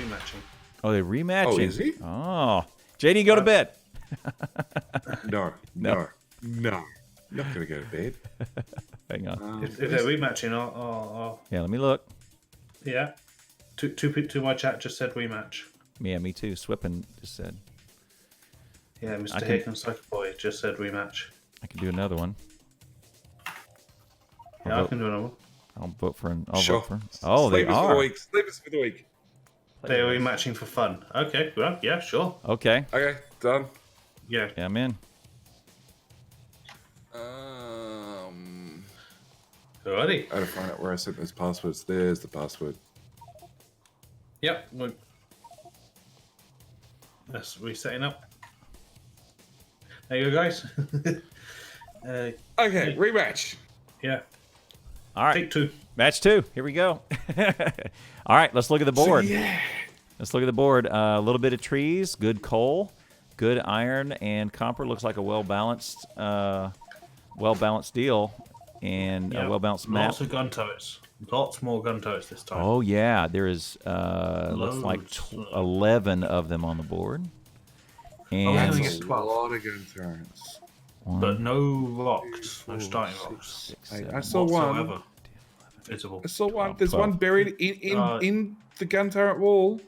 rematching. Oh, they're rematching. Oh, is he? Oh, JD, go to bed. No. Not gonna go to bed. Hang on. If they're rematching, Yeah, let me look. yeah. Two people to my chat just said rematch. Yeah, me too. Swippin just said. Yeah, Mr. Hickman Psychoboy just said rematch. I can do another one. Yeah, I can do another one. I'll vote for him. I'll Sure. vote for him. Oh, they Sleepers are. For the week. Sleepers for the week. They're rematching for fun. Okay, well, yeah, sure. Okay. Okay, done. Yeah. Yeah, I'm in. Alrighty. I gotta find out where I set those passwords. There's the password. Yep. That's resetting up. There you go, guys. Okay, rematch. Yeah. All right. Take 2. Match 2. Here we go. All right, let's look at the board. So, yeah. Let's look at the board. A little bit of trees, good coal, good iron, and copper. Looks like a well-balanced deal, and a well-balanced map. Lots of gun turrets. Lots more gun turrets this time. Oh yeah, there is looks like 11 of them on the board. And I think That's it's a 12. lot of gun turrets. But no rocks. No starting rocks. I saw one. Whatsoever. Visible. I saw one. There's 12. one buried in the gun turret wall,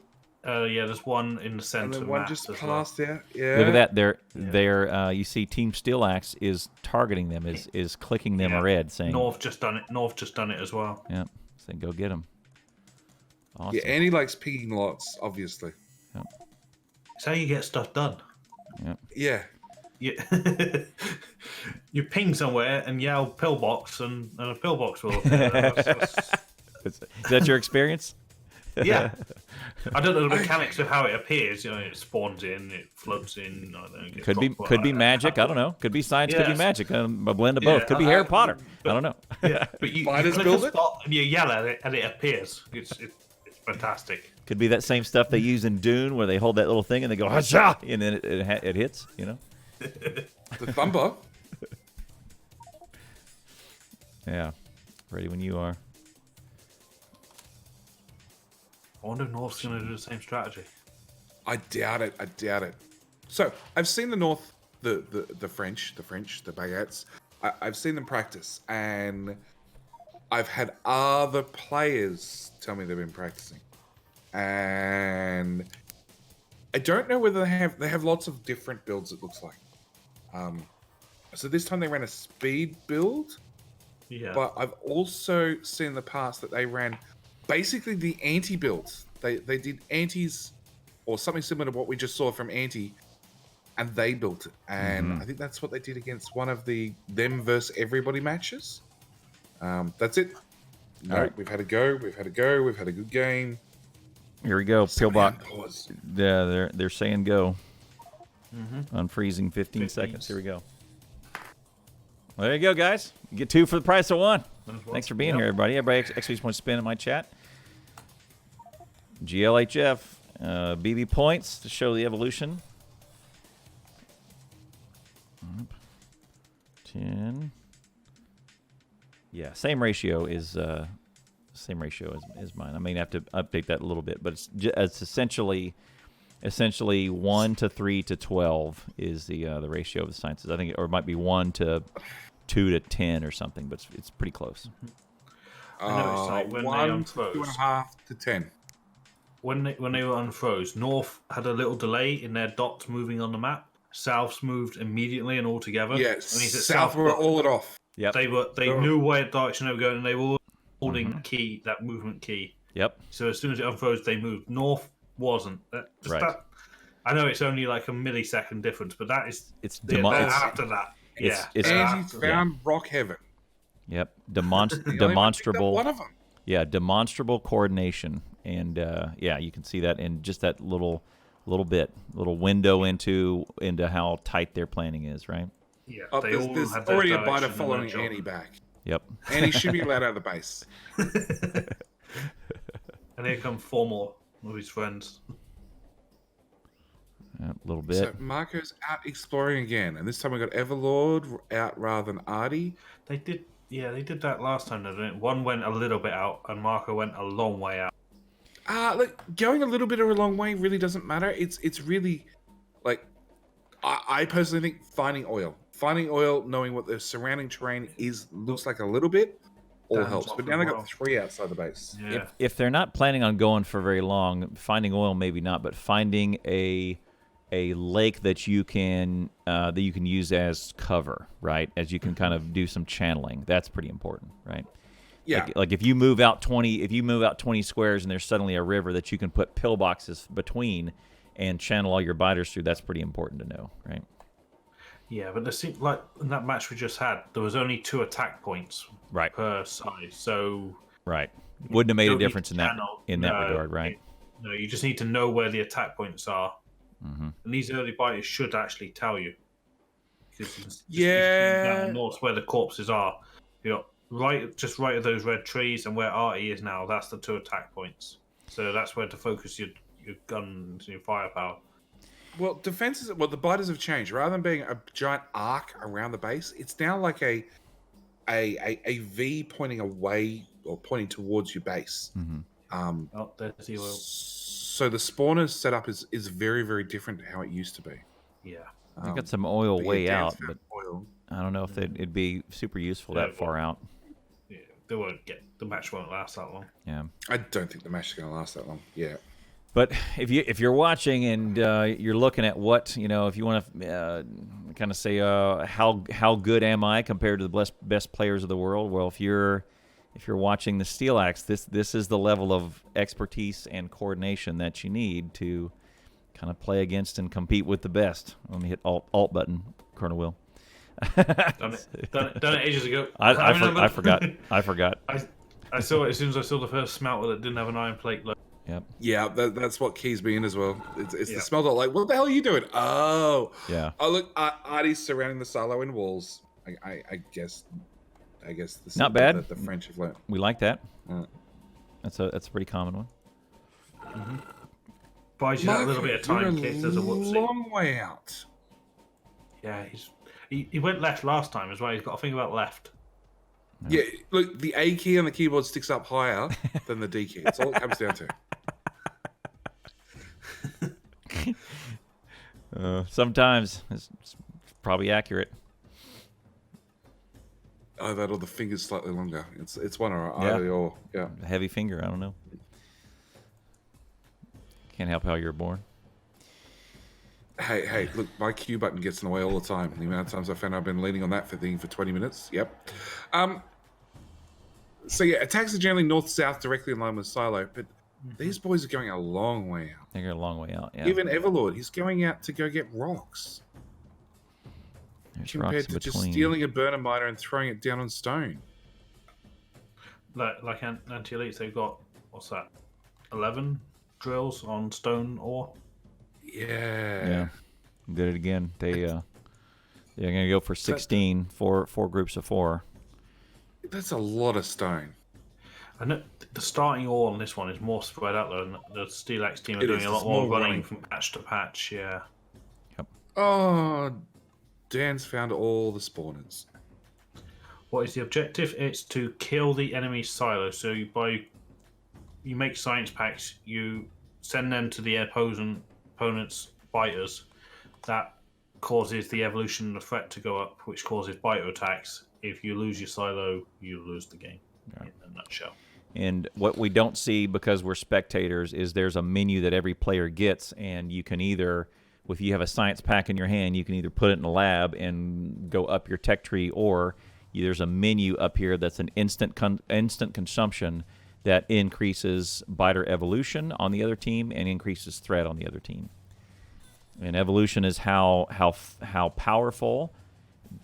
Yeah, there's one in the and center then one map just as well. passed out. Yeah. look at that. They're you see Team SteelAxe is targeting them, is clicking them red, saying North just done it. North just done it as well. Yep, saying go get them. Awesome. Yeah, and he likes picking lots, obviously. It's how you get stuff done. Yep. Yeah. You ping somewhere and yell pillbox, and a pillbox will appear. Is that your experience? Yeah. I don't know the mechanics of how it appears. You know, it spawns in, it floats in. I don't know, gets Could be dropped. magic. I don't know. Could be science. Could be Yes. magic. A blend of both. Yeah, Could be Harry Potter. I don't know. Yeah, but you Spiders click build a it? spot and you yell at it, and it appears. It's fantastic. Could be that same stuff they use in Dune, where they hold that little thing and they go "Hacha!" and then it hits. You know. The thumper. Yeah. Ready when you are. I wonder if North's going to do the same strategy. I doubt it. So I've seen the North, the French, the Baguettes. I've seen them practice, and I've had other players tell me they've been practicing, and I don't know whether they have lots of different builds. It looks like. So this time they ran a speed build, Yeah. but I've also seen in the past that they ran basically the anti build. They did antis or something similar to what we just saw from anti, and they built it. And I think that's what they did against one of the them versus everybody matches. That's it. No, right. we've had a go. We've had a good game. Here we go. Pillbox. Pause. Yeah, they're saying go. Unfreezing 15 seconds. Here we go. Well, there you go, guys. You get 2 for the price of 1. Thanks for being here, everybody. Everybody actually just wants to spin in my chat. GLHF, BB points to show the evolution. 10. Yeah, same ratio is mine. I may have to update that a little bit, but it's essentially 1 to 3 to 12 is the ratio of the sciences. I think, or it might be 1 to 2 to 10 or something, but it's pretty close. I noticed like when 1 they to unfroze, 2.5 to 10. when they were unfroze, North had a little delay in their dots moving on the map. South's moved immediately and all together. Yes, And he's at South were all it off. Yep. They knew where direction they were going, and they were holding that movement key. Yep. So as soon as it unfroze, they moved. North wasn't. Right. I know it's only like a millisecond difference, but that is after that. And he found rock heaven. Yep. He only picked up one of them. Yeah, demonstrable coordination, and you can see that in just that little window into how tight their planning is, right? Yeah, There's already a biter following Annie back. Yep. Annie should be let out of the base. And here come 4 more of his friends. A little bit. So Marco's out exploring again, and this time we got Everlord out rather than Artie. They did that last time, didn't it? One went a little bit out, and Marco went a long way out. Look, going a little bit or a long way really doesn't matter. It's really like I personally think finding oil, knowing what the surrounding terrain looks like a little bit, all Dan's helps. off But as now they well. got 3 outside the base. Yeah. If they're not planning on going for very long, finding oil maybe not, but finding a lake that you can use as cover, right? As you can kind of do some channeling. That's pretty important, right? Yeah. Like if you move out 20 squares and there's suddenly a river that you can put pillboxes between and channel all your biters through, that's pretty important to know, right? Yeah, but there seemed like in that match we just had, there was only 2 attack points Right. per side, so Right. Wouldn't have made a don't need difference to in that channel. regard, right? No, you just need to know where the attack points are, and these early biters should actually tell you. Because down north where the corpses are, you know, right of those red trees and where Artie is now, that's the 2 attack points. So that's where to focus your guns and your firepower. Well, the biters have changed. Rather than being a giant arc around the base, it's now like a V pointing away or pointing towards your base. Oh, there's the oil. So the spawner setup is very, very different to how it used to be. Yeah. I got some oil way Dan's out, found but oil. I don't know if it'd be super useful that far out. Yeah, the match won't last that long. Yeah. I don't think the match is going to last that long. Yeah. But if you're watching and you're looking at what, if you want to kind of say how good am I compared to the best players of the world, well, if you're watching the SteelAxe, this is the level of expertise and coordination that you need to kind of play against and compete with the best. Let me hit Alt button, Colonel Will. Done it ages ago. I forgot. I saw it as soon as I saw the first smelter that didn't have an iron plate. Yep. Yeah, that's what keys me in as well. It's the smell that, like, what the hell are you doing? Oh. Yeah. Oh, look, Artie's surrounding the silo in walls. I guess this Not bad. The French have learned. We like that. That's a pretty common one. Buys you that little bit of time in case there's a whoopsie. Long way out. Yeah, he went left last time as well. He's got to think about left. Yeah, look, the A key on the keyboard sticks up higher than the D key. That's all it comes down to. Sometimes it's probably accurate. Oh, that or the finger's slightly longer. It's one or Yeah. either or. Yeah. A heavy finger, I don't know. Can't help how you're born. Hey, look, my Q button gets in the way all the time. The amount of times I found I've been leaning on that thing for 20 minutes. Yep. So yeah, attacks are generally north-south directly in line with Silo, but these boys are going a long way out. They're a long way out, yeah. Even Everlord, he's going out to go get rocks. There's Compared rocks to between. just stealing a burner miner and throwing it down on stone. Like anti-elites, they've got, what's that, 11 drills on stone ore? Yeah. Did it again. They're going to go for 16, four groups of 4. That's a lot of stone. I know the starting ore on this one is more spread out though, and the SteelAxe team are It doing is. a lot It's more more running running. from patch to patch, yeah. Oh, Dan's found all the spawners. What is the objective? It's to kill the enemy silo. So you make science packs, you send them to the opponent's biters. That causes the evolution of the threat to go up, which causes biter attacks. If you lose your silo, you lose the game. In a nutshell. And what we don't see because we're spectators is there's a menu that every player gets, and you can either, if you have a science pack in your hand, you can either put it in a lab and go up your tech tree, or there's a menu up here that's an instant consumption that increases biter evolution on the other team and increases threat on the other team. And evolution is how powerful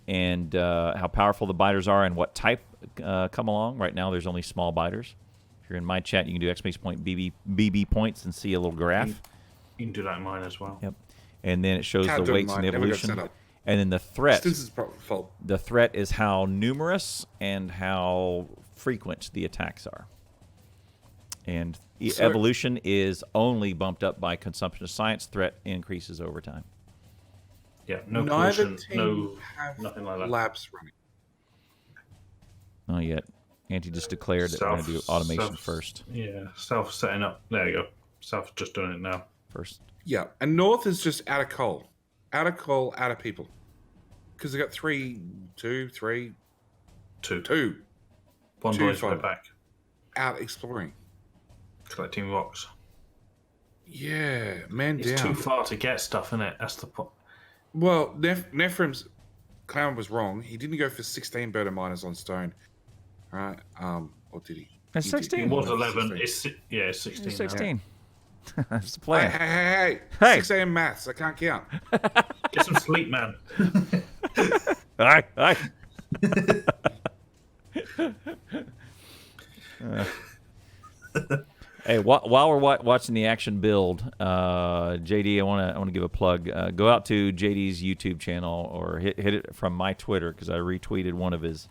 and how powerful the biters are and what type come along. Right now, there's only small biters. If you're in my chat, you can do exclamation point BB points and see a little graph. You can do that in mine as well. Yep. And then it shows Can't the do it in weights and mine. the Never got set evolution. up. And then the threat. This is fault. The threat is how numerous and how frequent the attacks are. And evolution is only bumped up by consumption of science. Threat increases over time. Yeah, no Neither caution, team no have nothing like that. labs running. Not yet. Andy just declared that we're going to do automation Self- first. Yeah, self setting up. There you go. Self just doing it now. First. Yeah, and North is just out of coal, out of people, because they got two, One Two boy's follow. right back, out exploring. collecting rocks. Yeah, man It's down. too far to get stuff, isn't it? That's the point. Well, Nephrim's clown was wrong. He didn't go for 16 bird miners on stone, right? Or did he? That's He did. 16. It was went for 11. 16. It's 16. It's now. 16. That's the Hey, plan. hey! Hey. 6 a.m. maths. I can't count. Get some sleep, man. Aye, aye. Hey, while we're watching the action build, JD, I want to give a plug. Go out to JD's YouTube channel or hit it from my Twitter because I retweeted one of his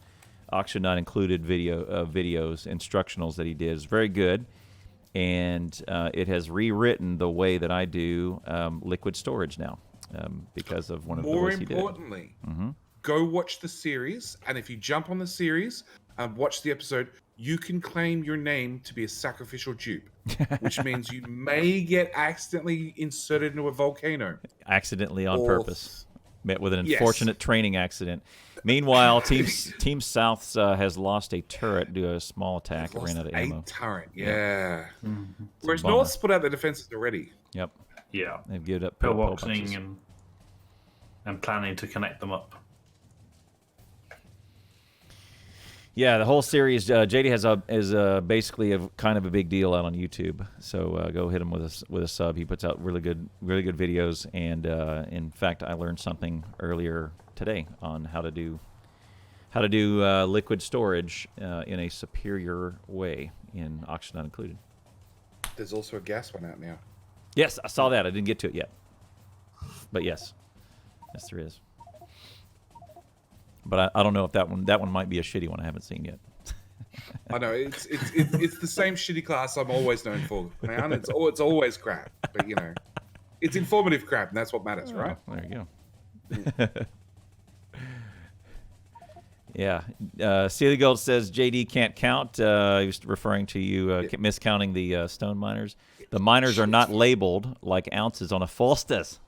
auction not included videos, instructionals that he did. It's very good, and it has rewritten the way that I do liquid storage now because of one of the ways he did. More importantly, go watch the series, and if you jump on the series and watch the episode, you can claim your name to be a sacrificial dupe, which means you may get accidentally inserted into a volcano. Accidentally on Or- purpose. Met with an Yes. unfortunate training accident. Meanwhile, Team South has lost a turret due to a small attack. It Lost ran out of 8 ammo. turret, yeah. Whereas bummer. North's put out their defenses already. Yep. Yeah. They've given up Pillboxing and planning to connect them up. Yeah, the whole series. JD is basically a kind of a big deal out on YouTube. So go hit him with a sub. He puts out really good videos. And in fact, I learned something earlier today on how to do liquid storage in a superior way in auction not included. There's also a gas one out now. Yes, I saw that. I didn't get to it yet, but yes, there is. But I don't know if that one might be a shitty one I haven't seen yet. I know it's the same shitty class I'm always known for, man. It's always crap, but you know, it's informative crap, and that's what matters, right? Oh, there you go. Yeah. Celia Gold says JD can't count. He was referring to you miscounting the stone miners. The miners are not labeled like ounces on a Faustus.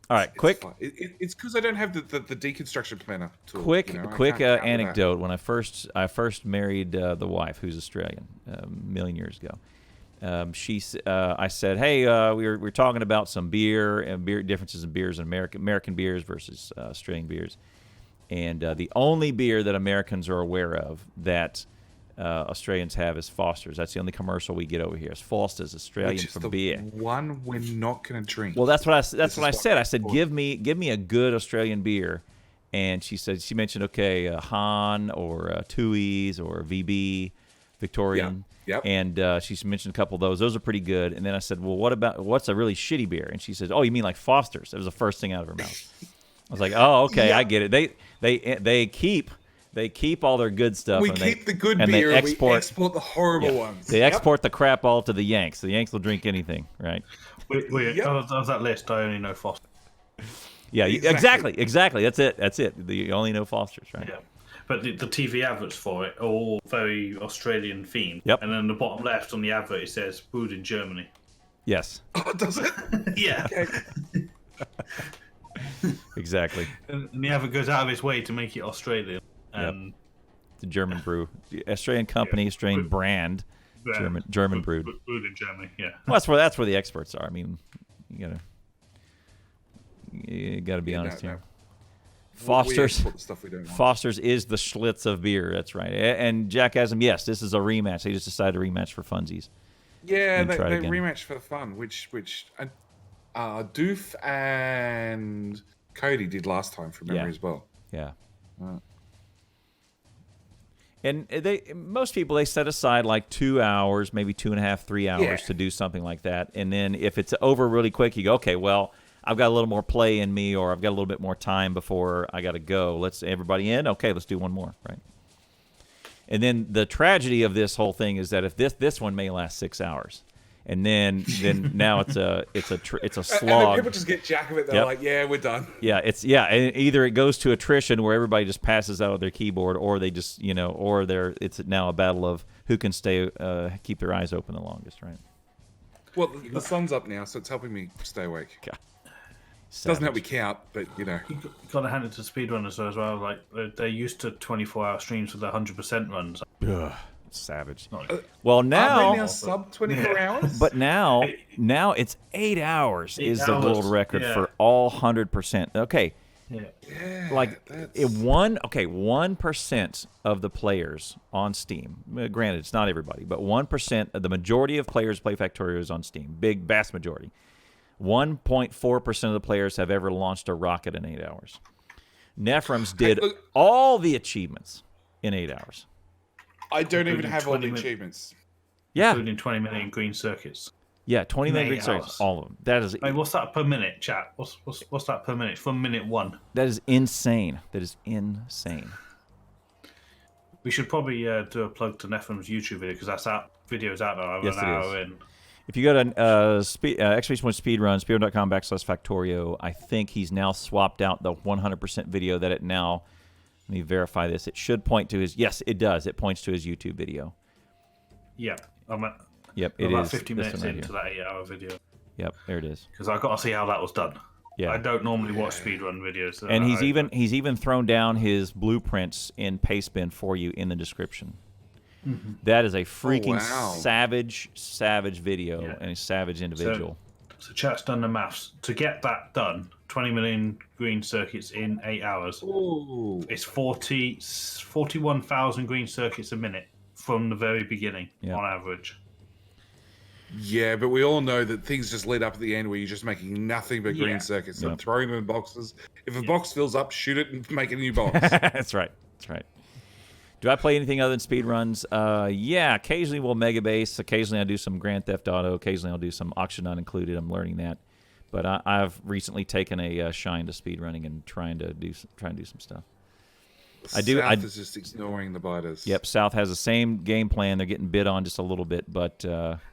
All right, quick. It's because I don't have the deconstruction planner tool. Quick you know? I quick can't count with that. anecdote. When I first married the wife, who's Australian, a million years ago. I said, hey, we were talking about some beer and beer differences in beers in American beers versus Australian beers, and the only beer that Americans are aware of that Australians have is Foster's. That's the only commercial we get over here. It's Foster's Australian Which is for the beer. one we're not going to drink. Well, that's what I said. I said, for. give me a good Australian beer, and she mentioned Han or Tui's or VB, Victorian. Yep. And she mentioned a couple of those. Those are pretty good. And then I said, well, what's a really shitty beer? And she says, oh, you mean like Foster's? That was the first thing out of her mouth. I was like, oh, okay, Yeah. I get it. They keep all their good stuff. We and keep the good and beer, they and we export the horrible ones. They export the crap all to the Yanks. The Yanks will drink anything, right? Wait, of that list, I only know Foster. Yeah, Exactly. exactly. That's it. You only know Foster's, right? Yeah. But the TV adverts for it are all very Australian themed. Yep. And then the bottom left on the advert, it says brewed in Germany. Yes, Oh, does it? Yeah. Okay. exactly. And the advert goes out of its way to make it Australian. And The German brew, the Australian company, Australian brand, German brewed. Brewed in Germany, yeah. Well, that's where the experts are. I mean, you gotta be honest here. We Foster's export the stuff we don't want. Foster's is the Schlitz of beer. That's right. And Jack Asm, yes, this is a rematch. They just decided to rematch for funsies. Yeah, And they try it again. rematch for the fun, which Doof and Cody did last time from memory Yeah. as well. Yeah. Wow. And most people, they set aside like 2 hours, maybe 2.5, 3 hours Yeah. to do something like that. And then if it's over really quick, you go, okay, well, I've got a little more play in me, or I've got a little bit more time before I got to go. Let's everybody in. Okay, let's do one more, right? And then the tragedy of this whole thing is that if this one may last 6 hours, and then now it's a And then slog. people just get jack of it. They're Yep. like, yeah, we're done. Yeah, and either it goes to attrition where everybody just passes out of their keyboard, or they just or it's now a battle of who can keep their eyes open the longest, right? Well, the sun's up now, so it's helping me stay awake. God. Doesn't help me count, but You got to hand it to speedrunners as well. Like they're used to 24-hour streams with their 100% runs. Ugh, savage. Not- Well, are they now, now sub 24 hours? but now it's 8 hours 8 is the hours, world record yeah. for all 100%. Okay, Yeah. yeah, like that's... 1% of the players on Steam. Granted, it's not everybody, but 1% of the majority of players play Factorio is on Steam. Vast majority. 1.4% of the players have ever launched a rocket in 8 hours. Nephrem's did look- all the achievements in 8 hours. I don't even Including have all the 20 minutes. achievements. Yeah, Including 20 million green circuits. yeah, 20 in million 8 green circuits, hours. all of them. That is I mean, what's that per minute, chat? What's that per minute? From minute 1. that is insane. That is insane. We should probably do a plug to Nephrem's YouTube video because that's out. Video's out now. Yes, an it hour is. in. If you go to Expedition 1 Speedrun, speedrun.com/Factorio, I think he's now swapped out the 100% video that it now, let me verify this, it should point to his, yes, it does. It points to his YouTube video. Yeah, I'm at Yep, it about is. 50 this minutes one right into here. that 8-hour video Yep, there it is. because I got to see how that was done. Yeah. I don't normally watch speedrun videos. So And he's I- even thrown down his blueprints in Pastebin for you in the description. Mm-hmm. That is a freaking wow. savage video Yeah. and a savage individual. So chat's done the maths. To get that done, 20 million green circuits in 8 hours. Ooh. It's 41,000 green circuits a minute from the very beginning Yeah. on average. Yeah, but we all know that things just lead up at the end where you're just making nothing but Yeah. green circuits and Yep. throwing them in boxes. If a box fills up, shoot it and make a new box. That's right. That's right. Do I play anything other than speedruns? Yeah, occasionally we'll Mega Base. Occasionally I do some Grand Theft Auto. Occasionally I'll do some Auction Not Included. I'm learning that. But I've recently taken a shine to speedrunning and trying to do some stuff. South is just ignoring the biters. Yep, South has the same game plan. They're getting bid on just a little bit, but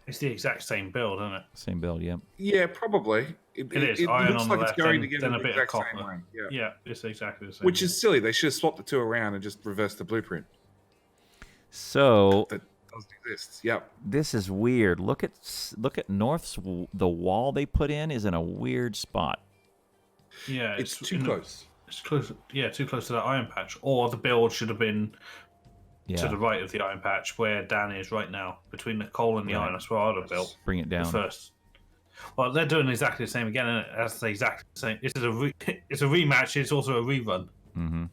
It's the exact same build, isn't it? same build, yep. Yeah, probably. It is. It Iron looks on like the it's left, going then, together then a the bit of exact same copper. way. Yeah. Yeah, it's exactly the same. Which is silly. They should have swapped the two around and just reversed the blueprint. So That doesn't exist. Yep. this is weird. Look at North's the wall they put in is in a weird spot. yeah, It's too in- close. It's close. Yeah, too close to that iron patch. Or the build should have been Yeah, to the right of the iron patch where Dan is right now, between the coal and the Right. iron. That's where I'd have built bring it the down. first. Well, they're doing exactly the same again. Isn't it? That's the exact same. This is it's a rematch. It's also a rerun Mm-hmm.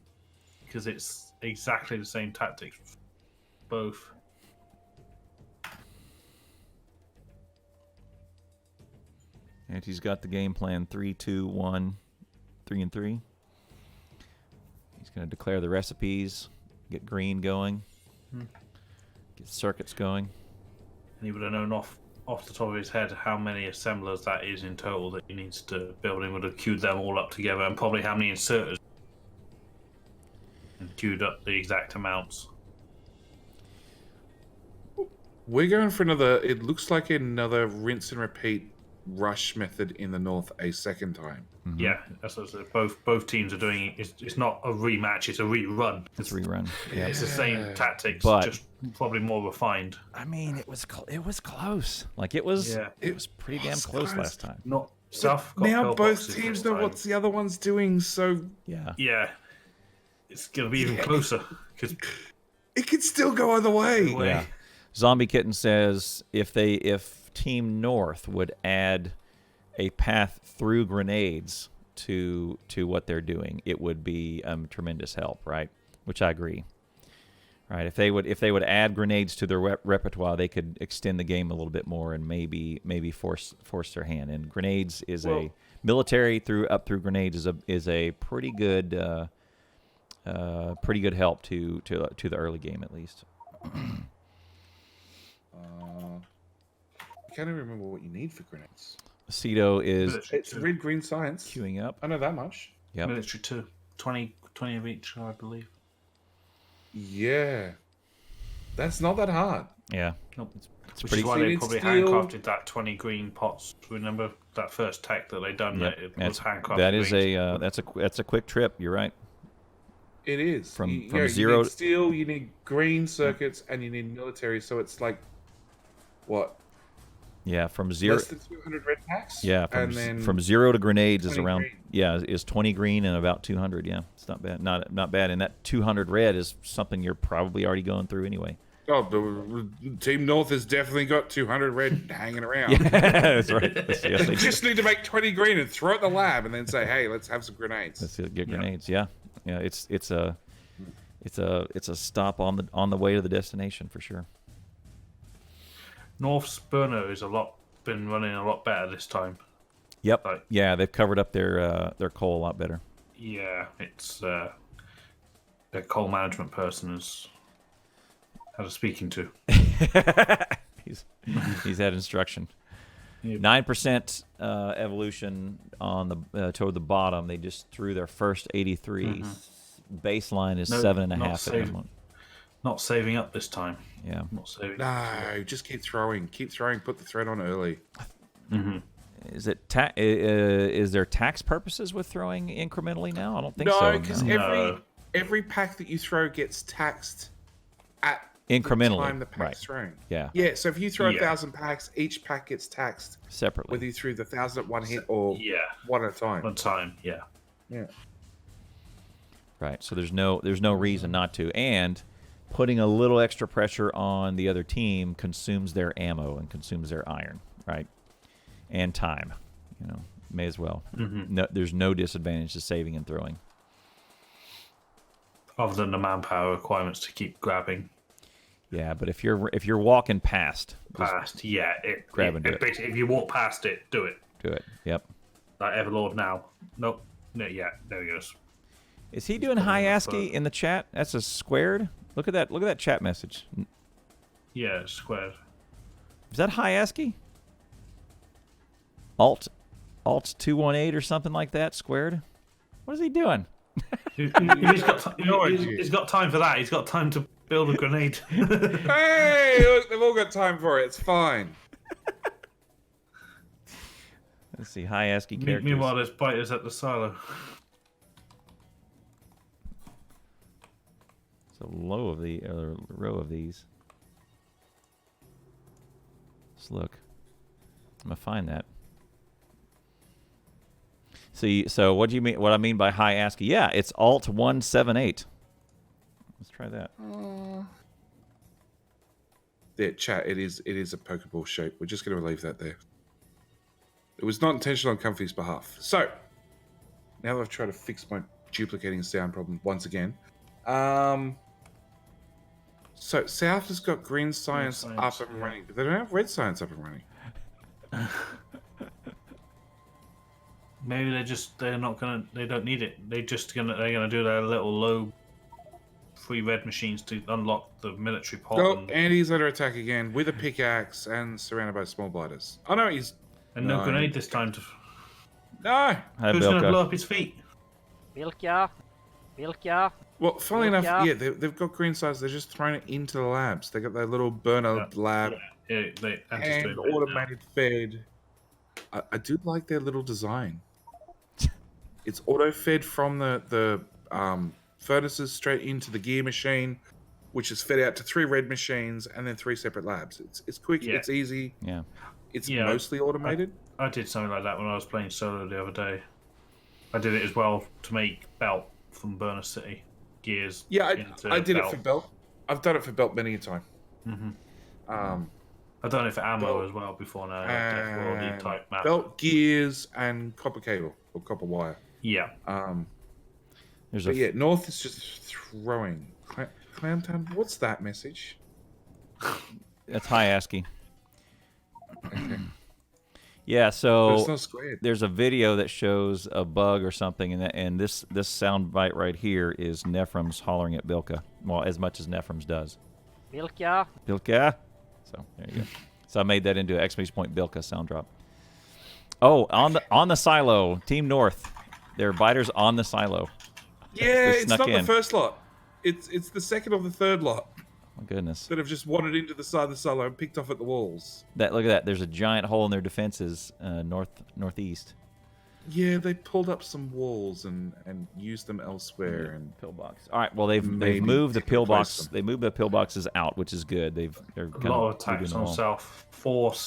because it's exactly the same tactics. Both. And he's got the game plan 3, 2, 1, 3 and 3. He's going to declare the recipes, get green going, get circuits going. And he would have known off the top of his head how many assemblers that is in total that he needs to build. He would have queued them all up together, and probably how many inserters and queued up the exact amounts. We're going for another, it looks like another rinse and repeat rush method in the north a second time. Yeah, that's what I said. Both teams are doing it. It's not a rematch; it's a rerun. It's rerun. Yeah. It's the same tactics, But- just probably more refined. I mean, it was close. Like it was Yeah. it was pretty damn was close close. last time. Not South. Got Now pill both boxes teams this know time. what the other one's doing, so Yeah. Yeah, it's gonna be even closer because it could still go either way. Way. Yeah. Zombie Kitten says if Team North would add a path through grenades to what they're doing, it would be tremendous help, right? Which I agree. Right? If they would add grenades to their repertoire, they could extend the game a little bit more and maybe force their hand. And grenades is a military up through grenades is a pretty good help to the early game at least. I can't even remember what you need for grenades. Acido is It's red green science. queuing up. I know that much. Yep. military too. 20 of each, I believe. Yeah. That's not that hard. Yeah. Nope. It's Which pretty. is why So you they need probably steel. handcrafted that 20 green pots. Remember that first tech that they done? Yep. It was handcrafted. That is green. that's a quick trip. You're right. It is. From You zero. need steel, you need green circuits, and you need military. So it's like, what? Yeah, from zero. Less than 200 red packs? Yeah, and then from 0 to grenades is 20 around. green. Yeah, is 20 green and about 200. Yeah, it's not bad. Not bad. And that 200 red is something you're probably already going through anyway. Oh, the Team North has definitely got 200 red hanging around. Yeah, that's right. Yes, They they just need to make 20 green and throw it in the lab, and then say, "Hey, let's have some grenades." Let's get grenades. Yeah, yeah. It's a stop on the way to the destination for sure. North's burner is been running a lot better this time. Yep. Like, Yeah, they've covered up their coal a lot better. yeah, it's their coal management person has had a speaking to. he's had instruction. Yep. 9% evolution on the toward the bottom. They just threw their first 83. Baseline is No, 7.5 not at the saving. moment. Not saving up this time. Yeah. Not saving. No, just keep throwing. Keep throwing. Put the thread on early. Is it is there tax purposes with throwing incrementally now? I don't think so. No, because every pack that you throw gets taxed at Incrementally, the time the pack's right. thrown. Yeah. Yeah, so if you throw Yeah. 1,000 packs, each pack gets taxed, Separately. whether you threw the 1,000 at one hit or one at a time. One time. Yeah. Yeah. Right. So there's no reason not to. And putting a little extra pressure on the other team consumes their ammo and consumes their iron, right? And time. May as well. No, there's no disadvantage to saving and throwing. Other than the manpower requirements to keep grabbing Yeah, but if you're walking past, past, grab and do it. basically, if you walk past it, do it. do it. Yep. Like Everlord now. Nope. No, yeah, there he goes. Is he doing high ASCII in the chat? That's a squared. Look at that. Look at that chat message. Yeah, it's squared. Is that high ASCII? Alt 218 or something like that squared. What is he doing? He's got time for that. He's got time to build a grenade. Hey, look, they've all got time for it. It's fine. Let's see, high ASCII characters. Meanwhile, there's biters at the silo. It's a row of these. Let's look. I'm gonna find that. See, so what do you mean? What I mean by high ASCII? Yeah, it's Alt 178. Let's try that. Yeah, chat. It is a Pokeball shape. We're just going to leave that there. It was not intentional on Comfy's behalf. So now that I've tried to fix my duplicating sound problem once again. So South has got green science up and running, but they don't have red science up and running. Maybe they don't need it. They're gonna do their little low free red machines to unlock the military pot. Oh, Andy's under attack again with a pickaxe and surrounded by small biters. Oh no, he's no grenade this time. No. Hi, Who's gonna Bilka. blow up his feet? Vilka? Well, funnily enough, Yeah. yeah, they've got green science. They're just throwing it into the labs. They got their little burner lab Yeah, they and automated fed. I do like their little design. It's auto fed from the furnaces straight into the gear machine, which is fed out to 3 red machines and then 3 separate labs. It's quick, Yeah. it's easy, Yeah. it's Yeah. mostly automated. I did something like that when I was playing solo the other day. I did it as well to make belt from Burner City gears. Yeah, into I did belt. it for belt. I've done it for belt many a time. I've done it for ammo belt as well before now. Death World and type map. belt gears and copper cable or copper wire. Yeah. There's But yeah, North is just throwing. Clowntown, what's that message? That's high ASCII. Okay. Yeah, But so it's not squared. there's a video that shows a bug or something, and this sound bite right here is Nephrem's hollering at Bilka. Well, as much as Nephrem's does. Vilka? Bilka. So there you go. So I made that into an exclamation point Bilka sound drop. Oh, on the silo, Team North. There are biters on the silo. Yeah, They it's snuck not in. the first lot. It's the second or the third lot. my goodness. that have just wandered into the side of the silo and picked off at the walls. Look at that. There's a giant hole in their defenses, northeast. Yeah, they pulled up some walls and used them elsewhere. Yeah, And pillbox. All right. Well, they've Maybe moved the to replace pillbox. them. They moved the pillboxes out, which is good. They're A kind lot of of attacks moving on them all. south.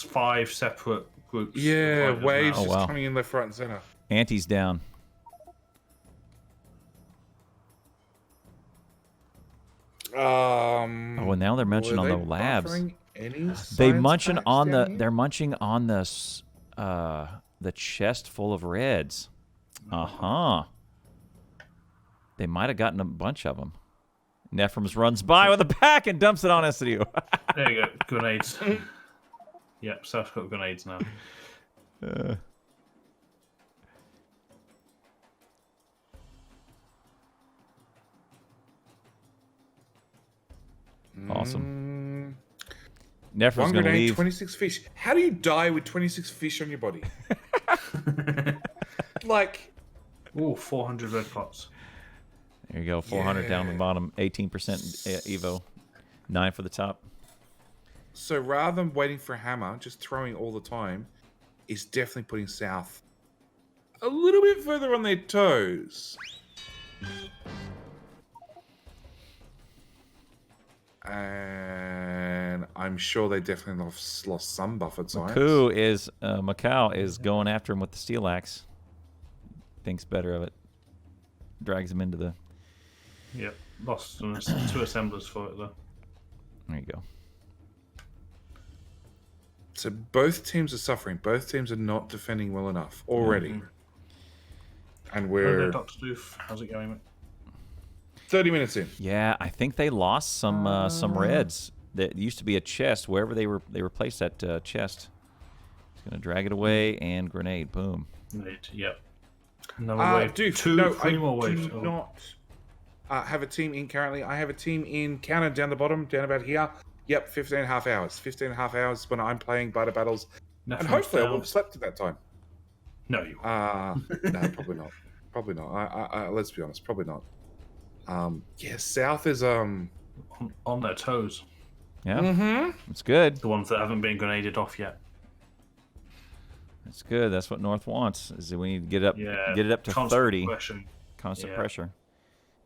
5 separate groups. of yeah, fighters waves now. Oh, just wow. coming in left, right, and center. Anti's down. Oh, and now they're munching were on they the labs. buffering any They science munching packs on down the. here? They're munching on the chest full of reds. They might have gotten a bunch of them. Nephrons runs by with a pack and dumps it on Acido. There you go. Grenades. Yep, South's got grenades now. Awesome. Mm, Nephrons one gonna grenade, leave. 26 fish. How do you die with 26 fish on your body? Like, Ooh, 400 red pots. There you go. 400 down the Yeah. bottom. 18% Evo. 9 for the top. so rather than waiting for a hammer, just throwing all the time is definitely putting South a little bit further on their toes. And I'm sure they definitely lost some buffered science. Macau is going after him with the SteelAxe. Thinks better of it. Drags him into the. Yep, lost 2 assemblers for it though. There you go. So both teams are suffering. Both teams are not defending well enough already. Mhm. And Hello we're there, Dr. Doof. How's it going, mate? 30 minutes in. Yeah, I think they lost some reds. That used to be a chest. Wherever they replaced that chest. It's gonna drag it away and grenade. Boom. Grenade, yep. Another wave. Doof, Three more waves. do not have a team in currently. I have a team in counter down the bottom, down about here. Yep, 15 and a half hours. 15 and a half hours when I'm playing Biter Battles. Nephrons And hopefully I will down. have slept at that time. No, you. No, probably not. Probably not. I let's be honest, probably not. Yeah, South is On their toes. Yeah, it's good. The ones that haven't been grenaded off yet. It's good. That's what North wants. Is that we need to get it up to constant 30. pressure. Constant Yeah. pressure.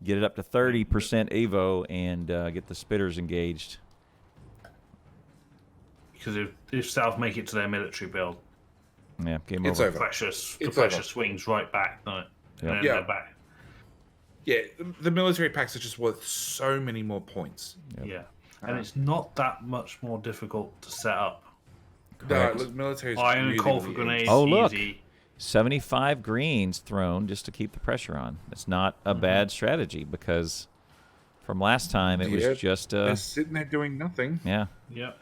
Get it up to 30% Evo and get the spitters engaged. Because if South make it to their military build, Yeah, game It's over. over. the It's pressure over. swings right back, doesn't it? Yep. And then Yeah. they're back. yeah, the military packs are just worth so many more points. Yep. Yeah. And it's not that much more difficult to set up. No, Correct. look, military is Iron really, coal for really grenades, Oh, look. easy. 75 greens thrown just to keep the pressure on. It's not a bad strategy because from last time it Yeah, was just They're sitting there doing nothing. yeah, Yep.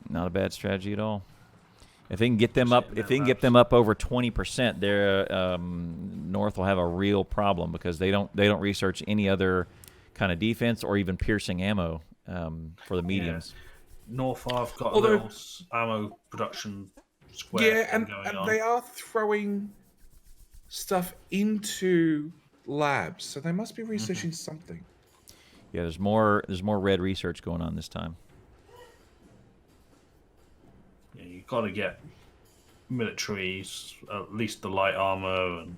not a bad strategy at all. If they can get them up, Sitting if there they can get them up over 20%, their North will have a real problem because they don't research any other kind of defense or even piercing ammo for the mediums. North have got Although- a little ammo production square Yeah, thing and going on. they are throwing stuff into labs, so they must be researching something. Yeah, there's more red research going on this time. Yeah, you've got to get militaries, at least the light armor and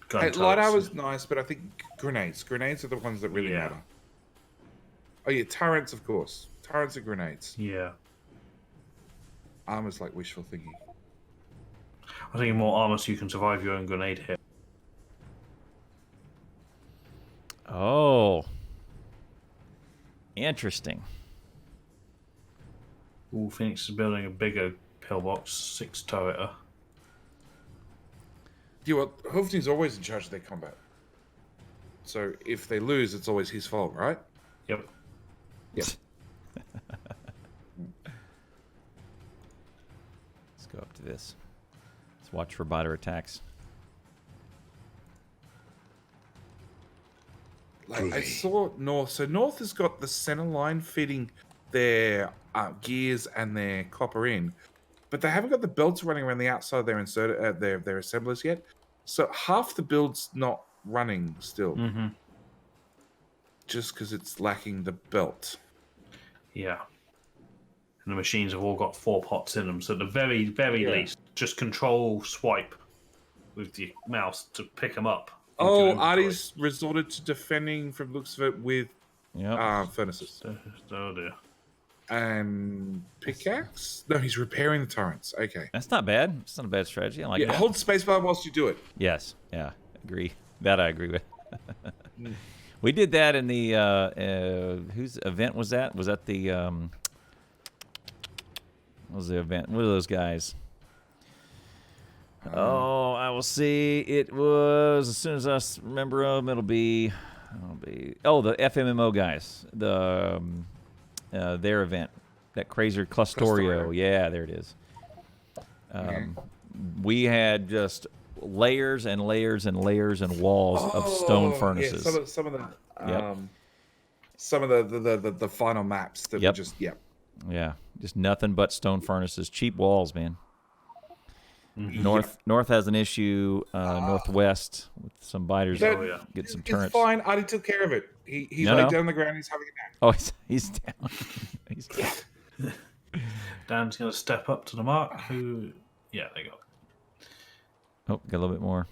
gun Hey, light turrets. armor's nice, but I think grenades. Grenades are the ones that really Yeah. matter. Oh yeah, turrets, of course. Turrets and grenades. Yeah. Armor's like wishful thinking. I think more armor so you can survive your own grenade hit. Oh, interesting. Ooh, Phoenix is building a bigger pillbox, 6 turreter. You know what? Hoofding's always in charge of their combat. So if they lose, it's always his fault, right? Yep. Yep. Let's go up to this. Let's watch for biter attacks. Like I saw North. So North has got the center line feeding their gears and their copper in, but they haven't got the belts running around the outside of their assemblers yet. So half the build's not running still. Mm-hmm. just because it's lacking the belt. Yeah. And the machines have all got 4 pots in them, so at the very, very least, just control swipe with the mouse to pick them up. into your Oh, inventory. Artie's resorted to defending from the looks of it with Yep. furnaces. Oh dear. And pickaxe? No, he's repairing the turrets. Okay. That's not bad. It's not a bad strategy. I like Yeah, that. hold spacebar whilst you do it. Yes. Yeah. Agree. That I agree with. We did that in the whose event was that? Was that the what was the event? What are those guys? Oh, I will see. It was as soon as I remember them. It'll be the FMMO guys. The their event, that crazy Clustorio. Yeah, there it is. We had just layers and layers and layers and walls of stone furnaces. Yeah, some of the final maps that were just Yeah, just nothing but stone furnaces, cheap walls, man. North has an issue. Northwest with some biters. Get some turrets. It's fine. Artie took care of it. He's laid down on the ground. He's having a nap. Oh, he's down. He's down. Dan's going to step up to the mark. Yeah, there you go. Oh, got a little bit more.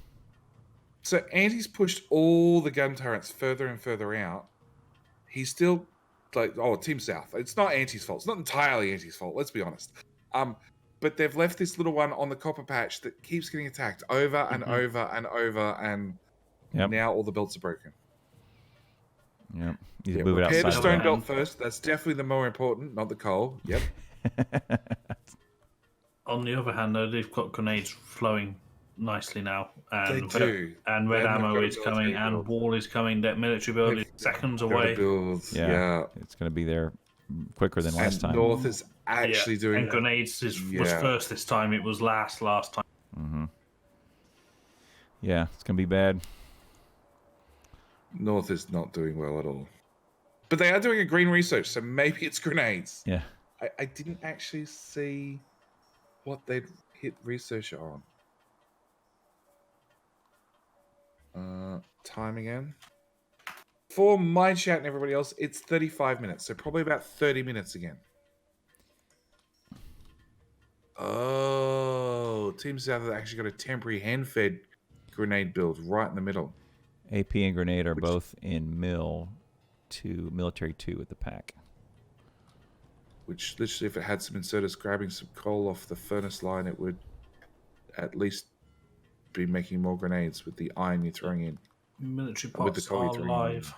So Anti's pushed all the gun turrets further and further out. He's still Team South. It's not Anti's fault. It's not entirely Anti's fault. Let's be honest. But they've left this little one on the copper patch that keeps getting attacked over and over and over, and now all the belts are broken. Yep. You move it repair outside. the stone belt first. That's definitely the more important, not the coal. Yep. On the other hand, though, they've got grenades flowing nicely now, and They do. And red Then they've ammo got is coming, military and build. wall is coming. That military build is seconds away. Builds. Yeah, it's going to be there quicker than last time. North is actually doing and grenades was first this time. It was last time. Mm-hmm. Yeah, it's going to be bad. North is not doing well at all. But they are doing a green research, so maybe it's grenades. Yeah. I didn't actually see what they'd hit research on. Time again. For my chat and everybody else, it's 35 minutes, so probably about 30 minutes again. Oh, Team South has actually got a temporary hand-fed grenade build right in the middle. AP and grenade are both in military 2 with the pack. Which literally, if it had some inserters grabbing some coal off the furnace line, it would at least be making more grenades with the iron you're throwing in. Military With the pots coal are you're throwing live.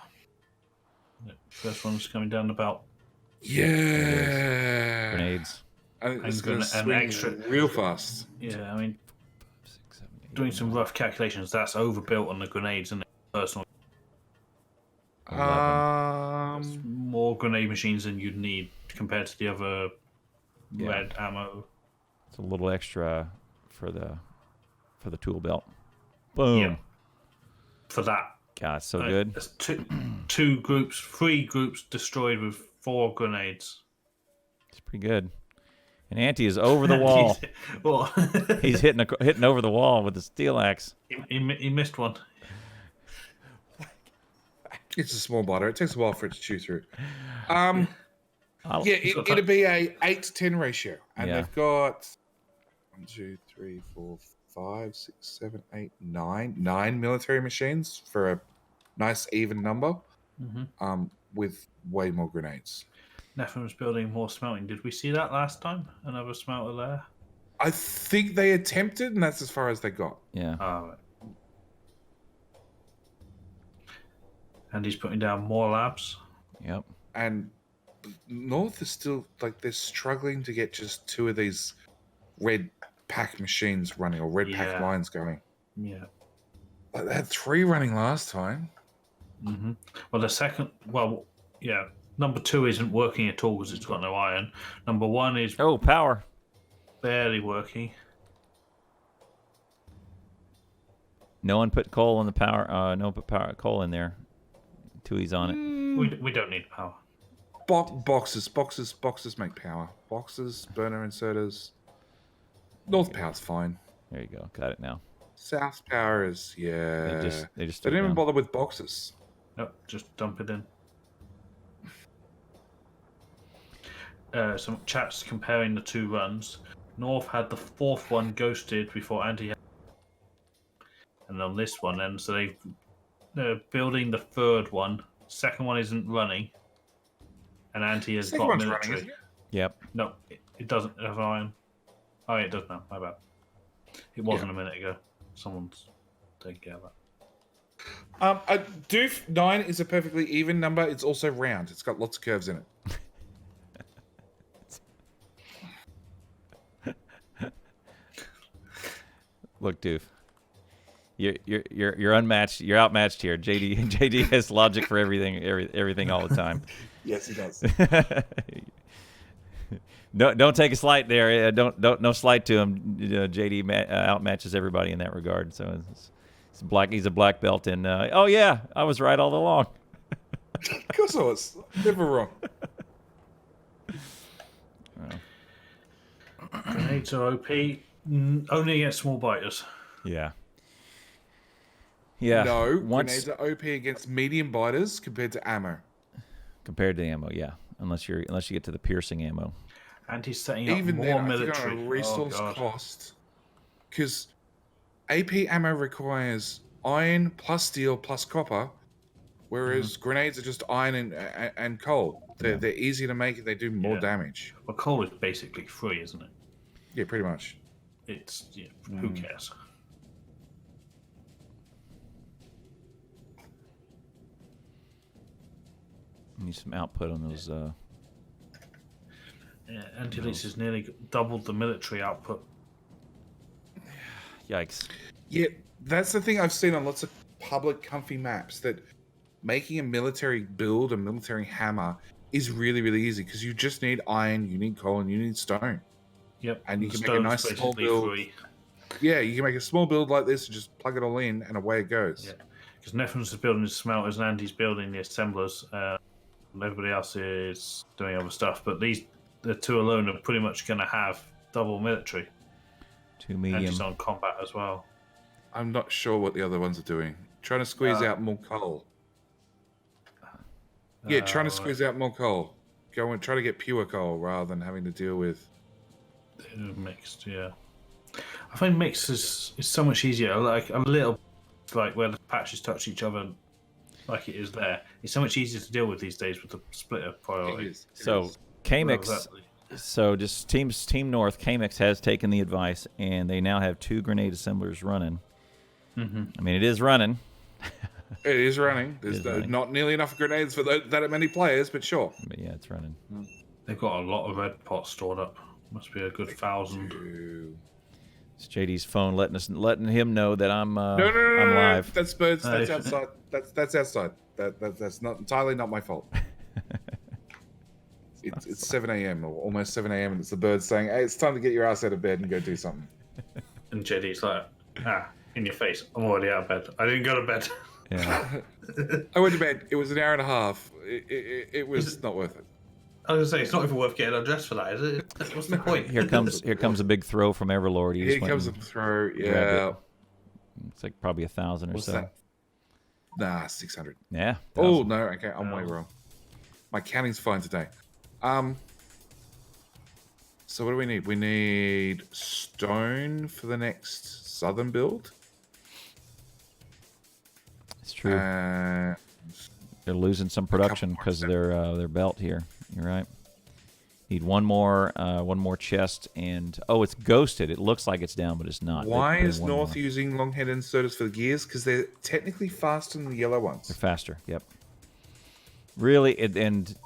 First one's coming down about. Yeah. Grenades. And it's going to an swing extra real fast. Yeah, I mean, doing some rough calculations, that's overbuilt on the grenades and personal. More grenade machines than you'd need compared to the other red ammo. It's a little extra for the tool belt. Boom. Yeah. For that. God, so good. There's three groups destroyed with 4 grenades. It's pretty good. And Anti is over the wall. He's hitting over the wall with the SteelAxe. He missed one. It's a small biter. It takes a while for it to chew through. It'd be a 8 to 10 ratio. And they've got 1, 2, 3, 4, 5, 6, 7, 8, 9. 9 military machines for a nice even number. With way more grenades. Nepham's building more smelting. Did we see that last time? Another smelter there? I think they attempted, and that's as far as they got. Yeah. Right. And he's putting down more labs. Yep. And North is still, they're struggling to get just 2 of these red pack machines running, or red pack lines going. Yeah. They had 3 running last time. Well, number 2 isn't working at all because it's got no iron. Number 1 is power barely working. No one put coal in the power. No one put coal in there. Tui's on it. We don't need power. Boxes make power. Boxes, burner inserters. North power's fine. There you go. Got it now. South power is They just they didn't even bother with boxes. Nope, just dump it in. some chats comparing the two runs. North had the fourth one ghosted before Anti had, and on this one, then so they're building the third one. Second one isn't running, and Anti has Second got one's running, military. isn't it? Yep. No, it doesn't have iron. Oh, yeah, it does now. My bad. It wasn't a minute ago. Someone's taking care of that. Doof 9 is a perfectly even number. It's also round. It's got lots of curves in it. Look, Doof. You're unmatched. You're outmatched here. JD has logic for everything all the time. Yes, he does. Don't take a slight there. No slight to him. JD outmatches everybody in that regard. So it's black. He's a black belt. And oh yeah, I was right all along. Of course I was. Never wrong. Grenades are OP only against small biters. Yeah. Yeah. No, Once grenades are OP against medium biters compared to ammo. compared to ammo, yeah. Unless you get to the piercing ammo. And he's setting up Even more then, I military. think on a resource God. cost, because AP ammo requires iron plus steel plus copper, whereas grenades are just iron and coal. They're easy to make and they do more damage. Well, coal is basically free, isn't it? Yeah, pretty much. It's who cares? Need some output on those. Yeah, Anti-Lease has nearly doubled the military output. Yikes. Yeah, that's the thing I've seen on lots of public comfy maps, that making a military build, a military hammer, is really, really easy because you just need iron, you need coal, and you need stone. Yep, And you the can make a stone's nice small basically build. free. Yeah, you can make a small build like this and just plug it all in, and away it goes. Yeah, because Neffens is building his smelters and Andy's building the assemblers. And everybody else is doing other stuff, but the two alone are pretty much going to have double military. Two medium. Andy's on combat as well. I'm not sure what the other ones are doing. Trying to squeeze out more coal. Yeah, trying to squeeze out more coal. Go and try to get pure coal rather than having to deal with Mixed, yeah. I find mixed is so much easier. Like a little, like where the patches touch each other, like it is there. It's so much easier to deal with these days with the splitter priority. So Kaimix. Well, exactly. So just Team North, Kaimix has taken the advice, and they now have 2 grenade assemblers running. Mm-hmm. I mean, it is running. It is running. There's running. not nearly enough grenades for that many players, but sure. But yeah, it's running. They've got a lot of red pots stored up. Must be a good 1,000. It's JD's phone letting him know that I'm No, I'm live. That's birds. That's Hey. outside. That's outside. That's not entirely not my fault. It's 7 a.m. or almost 7 a.m. and it's the birds saying, "Hey, it's time to get your ass out of bed and go do something." And JD's like, in your face. I'm already out of bed. I didn't go to bed. Yeah. I went to bed. It was an hour and a half. It was not worth it. I was gonna say it's not even worth getting undressed for that, is it? What's the point? Here comes a big throw from Everlord. He Here just went comes a and throw. grabbed Yeah. it. It's like probably 1,000 or What's so. that? Nah, 600. Yeah. Oh 1,000. no. Okay, I'm way wrong. My counting's fine today. So what do we need? We need stone for the next southern build. It's true. Uh, They're losing some production more because of their belt here. You're right. Need one more chest, and it's ghosted. It looks like it's down, but it's not. why They is one North more. using long-head inserters for the gears? Because they're technically faster than the yellow They're ones. faster. Yep. Really,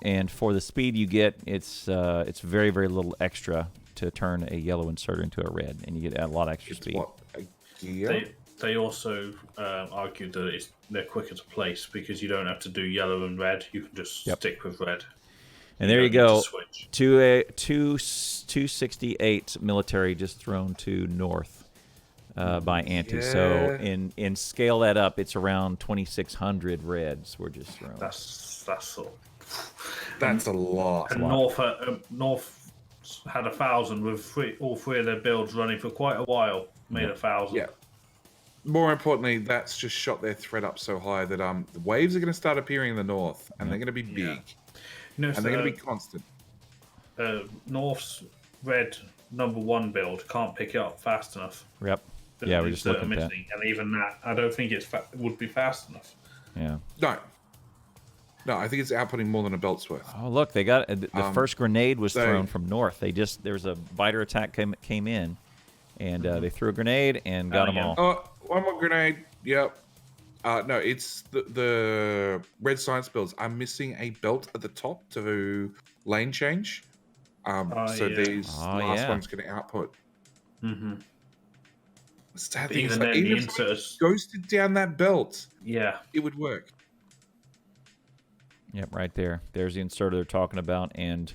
and for the speed you get, it's very, very little extra to turn a yellow inserter into a red, and you get a lot of extra It's speed. what, a gear? They also argued that they're quicker to place because you don't have to do yellow and red. You can just stick with red. And there you don't need go. to switch. 268 military just thrown to North by Anti. So in scale that up, it's around 2,600 reds were just thrown. That's sort of. That's a lot. And North had 1,000 with all three of their builds running for quite a while. Made 1,000. Yeah. More importantly, that's just shot their threat up so high that the waves are going to start appearing in the north, and they're going to be big, You know, and they're going to be constant. North's red #1 build can't pick it up fast enough. Yep. Yeah, we're just looking at that. And even that, I don't think would be fast enough. Yeah. No, I think it's outputting more than a belt's worth. Oh, look, they got the first grenade was thrown from north. There was a biter attack came in, and they threw a grenade and got them all. Oh, one more grenade. Yep. No, it's the red science builds. I'm missing a belt at the top to lane change. These last one's going to output. Mm-hmm. Even if it ghosted down that belt, it would work. Yep, right there. There's the inserter they're talking about, and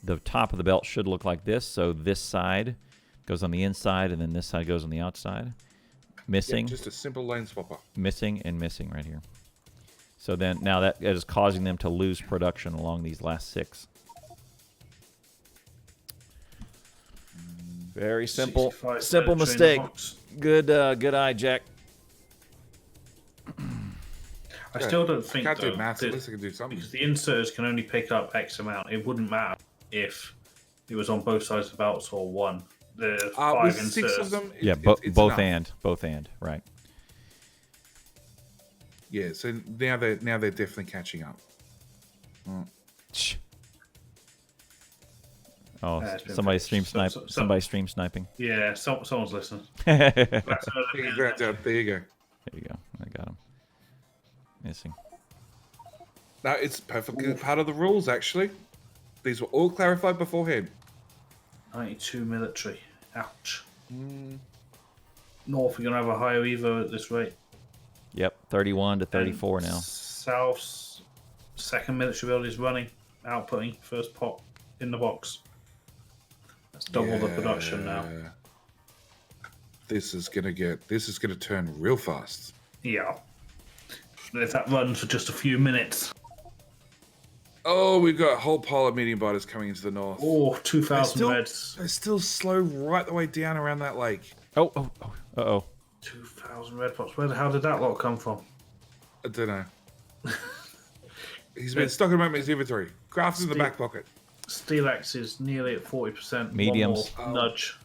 the top of the belt should look like this. So this side goes on the inside, and then this side goes on the outside. Missing. Just a simple lane swapper. Missing and missing right here. So then now that is causing them to lose production along these last 6. Very simple. Simple mistake. Good eye, Jack. I still don't think I can't do maths. At least I can do something. Because the inserters can only pick up X amount. It wouldn't matter if it was on both sides of the belts or one. The 5 with inserters. 6 of them. Both enough. and, right. Yeah, so now they're definitely catching up. Oh, somebody's stream sniping. Yeah, someone's listening. There you go. There you go. I got him. Missing. No, it's perfectly part of the rules, actually. These were all clarified beforehand. 92 military. Ouch. North are going to have a higher Evo at this rate. Yep, 31 to 34 now. South's second military build is running, outputting first pot in the box. That's double the production now. This is gonna turn real fast. Yeah. If that runs for just a few minutes. Oh, we've got a whole pile of medium biters coming into the north. Oh, 2,000 reds. They're still slow right the way down around that lake. Oh. 2,000 red pots. Where the hell did that lot come from? I don't know. He's been stuck in his inventory. Craft's in the back pocket. SteelAxe is nearly at 40%. Mediums. One more nudge.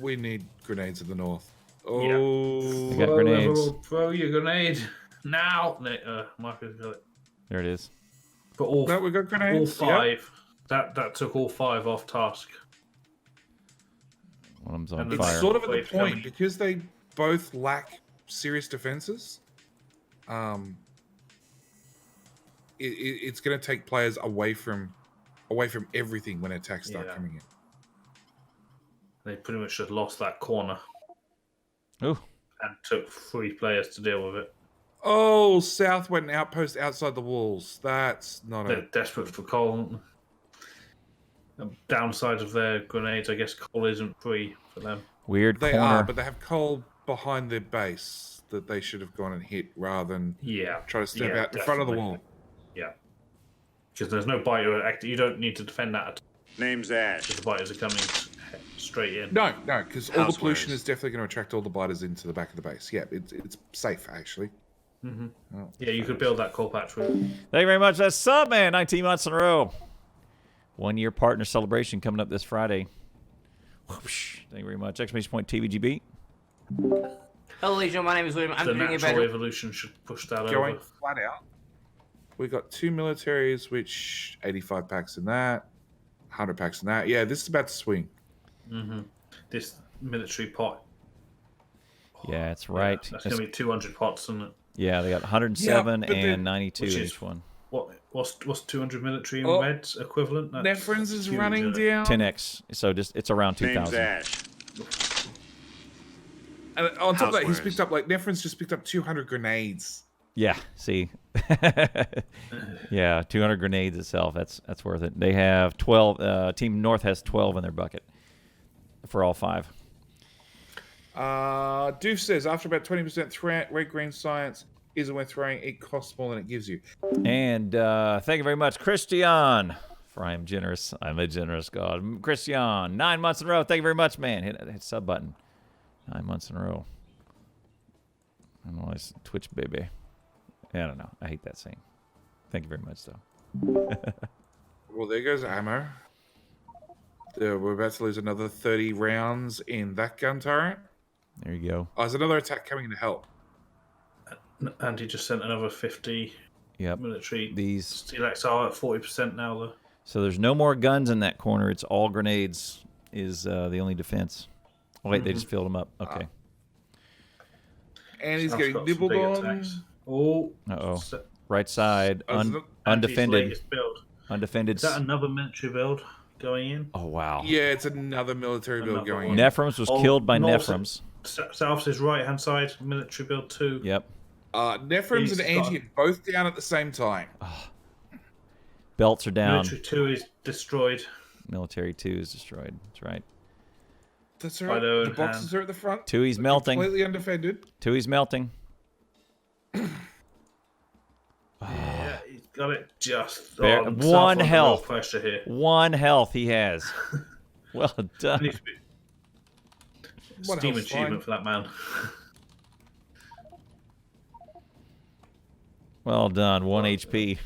We need grenades in the north. We got grenades. Throw your grenade now. Marcus got it. There it is. But we got grenades. All 5. Yep. That took all 5 off task. One of them's on It's fire. sort of at the point because they both lack serious defenses. It's going to take players away from everything when attacks start coming in. They pretty much just lost that corner. Ooh. And took 3 players to deal with it. Oh, South went an outpost outside the walls. That's not They're desperate for coal. The downside of their grenades, I guess coal isn't free for them. Weird They corner. are, but they have coal behind their base that they should have gone and hit rather than try to step out in front of the wall. Yeah. Because there's no biter. You don't need to defend that. Name's Ash. Because the biters are coming straight in. No, because all the pollution is definitely going to attract all the biters into the back of the base. Yeah, it's safe, actually. Mm-hmm. Yeah, you could build that coal patch with. Thank you very much. That's sub, man. 19 months in a row. 1-year partner celebration coming up this Friday. Whoosh. Thank you very much. Exclamation point TVGB. Hello, Legion. My name is William. I'm the doing a natural better. evolution should push that Going over. flat out. We got 2 militaries, which 85 packs in that, 100 packs in that. Yeah, this is about to swing. Mm-hmm. This military pot. Yeah, that's right. That's going to be 200 pots, isn't it? Yeah, they got 107 and 92 in each one. What's 200 military in reds equivalent? Nefrins is running down. 10x. So it's around 2,000. And on top of that, he's picked up Nefrins just picked up 200 grenades. Yeah, see. Yeah, 200 grenades itself. That's worth it. They have 12. Team North has 12 in their bucket for all 5. Doof says after about 20% red-green science isn't worth throwing. It costs more than it gives you. And thank you very much, Christian. For I am generous. I'm a generous God. Christian, 9 months in a row. Thank you very much, man. Hit sub button. 9 months in a row. I'm always Twitch baby. I don't know. I hate that saying. Thank you very much, though. Well, there goes ammo. We're about to lose another 30 rounds in that gun turret. There you go. Oh, there's another attack coming in to help. And he just sent another 50 Yep. military. These. SteelAxe are at 40% now, though. So there's no more guns in that corner. It's all grenades is the only defense. Oh, wait, they just filled them up. Okay. And he's South's getting got some nibbled big on. attacks. Oh. Uh-oh. Right side. Oh, so Undefended. Anti's build. Undefended. Is that another military build going in? Oh, wow. Yeah, it's another military build Another going one. in. Nephrons was killed by North- Nephrons. South's is right-hand side, military build 2. Yep. Nephrons He's and Anti got- are both down at the same time. Belts are down. Military 2 is destroyed. Military 2 is destroyed. That's right. That's By right. their The own boxes hand. are at the front. Tui's They're melting. Completely undefended. Tui's melting. Yeah, he's got it just. Bare- on. one South under real health. pressure here. 1 health he has. Well done. Needs to be What Steam else? achievement for that man. Well done. 1 HP.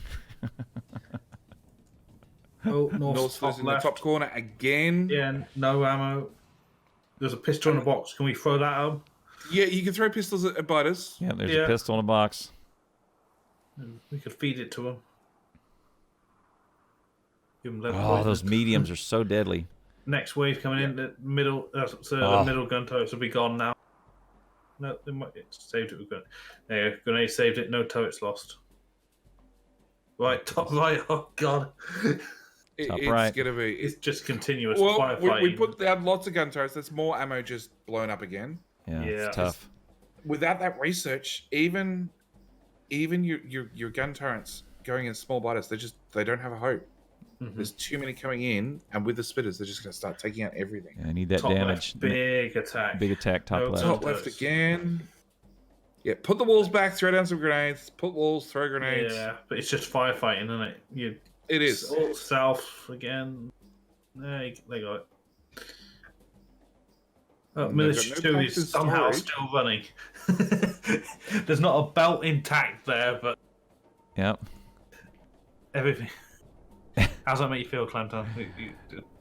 Oh, North's top losing the left. top corner again. Yeah, no ammo. There's a pistol in the box. Can we throw that out? Yeah, you can throw pistols at biters. Yeah, there's Yeah. a pistol in a box. We could feed it to him. Give him level Oh, poison. those mediums are so deadly. Next wave coming in. The middle. So Oh. the middle gun turrets will be gone now. No, they might it saved it with gun. There, grenade saved it. No turrets lost. Right, top right. Oh god, Top It's right. gonna be. it's just continuous Well, firefighting. we put down lots of gun turrets. There's more ammo just blown up again. Yeah, Yeah, it's tough. Without that research, even your gun turrets going in small biters, they don't have a hope. Mhm. There's too many coming in, and with the spitters, they're just gonna start taking out everything. Yeah, I need that Top damage. left, big attack. Big attack, top No, left. Top left again. Yeah, put the walls back, throw down some grenades. Put walls, throw grenades. Yeah, but it's just firefighting, isn't it? You It is. all south again. They got it. Oh, And military they've got no 2 packs in is somehow storage. still running. There's not a belt intact there, but Yep. everything. How's that make you feel, Clanton?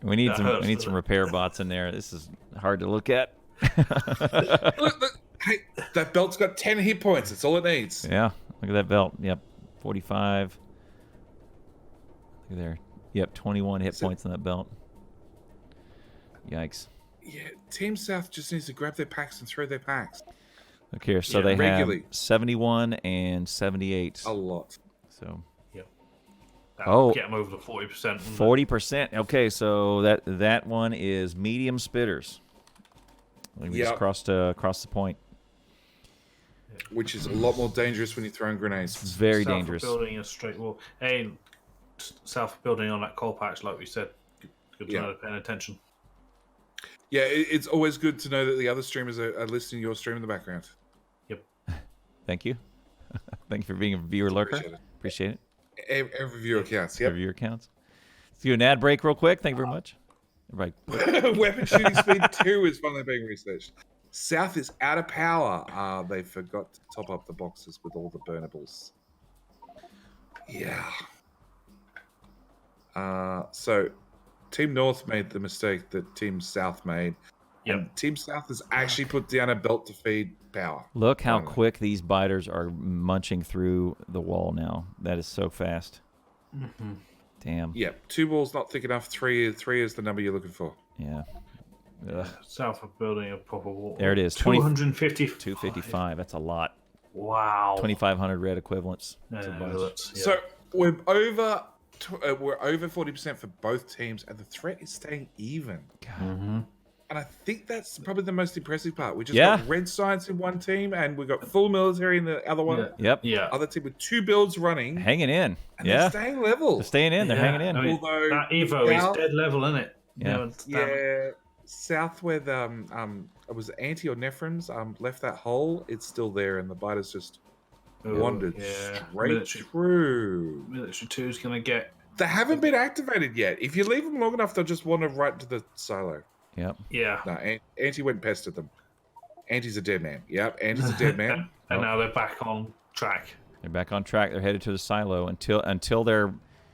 We need That some. hurts, We need doesn't some it? repair bots in there. This is hard to look at. Look, hey, that belt's got 10 hit points. That's all it needs. Yeah, look at that belt. Yep, 45. Look there. Yep, 21 hit So- points on that belt. Yikes. Yeah, Team South just needs to grab their packs and throw their packs. Look here. So Yeah, they regularly. have 71 and 78. A lot. So That'll get them over the 40%. 40%. Okay, so that one is medium spitters. We just Yep. crossed the point. Which is a lot more dangerous when you're throwing It's grenades. very South of dangerous. building a straight wall. Hey, south of building on that coal patch, like we said. Good to Yeah. know they're paying attention. Yeah, it's always good to know that the other streamers are listening to your stream in the background. Yep. Thank you. Thank you for being a viewer lurker. Appreciate it. Appreciate it. Every viewer counts. Yep. Viewer counts. Let's do an ad break real quick. Thank you very much. Everybody. Weapon shooting speed 2 is finally being researched. South is out of power. They forgot to top up the boxes with all the burnables. Yeah. So Team North made the mistake that Team South made. Yep. And Team South has actually put down a belt to feed power. Look how Finally. quick these biters are munching through the wall now. That is so fast. Mm-hmm. Damn. Yep. 2 walls not thick enough. Three is the number you're looking for. Yeah. Ugh. South of building a proper wall. There it is, 20 250. 255. That's a lot. Wow. 2,500 red equivalents. That's a Yeah, bunch. that's- yeah. So we're over 40% for both teams, and the threat is staying even. Mhm. And I think that's probably the most impressive part. We just Yeah. got red science in one team, and we got full military in the other one. Yeah. Yep. Yeah. Other team with 2 builds running, Hanging in. and Yeah. they're staying level. They're staying in. They're Yeah. hanging in. I mean, Although that Evo South- is dead level, isn't it? Yeah. Yeah, south where the it was Anti or Nephrons left that hole. It's still there, and the biters just wandered straight Military, through. military 2 is going to get. They haven't been activated yet. If you leave them long enough, they'll just wander right to the silo. Yep. Yeah. No, Anti went and pestered them. Anti's a dead man. Yep, Anti's a dead man. And now they're back on track. They're back on track. They're headed to the silo until they're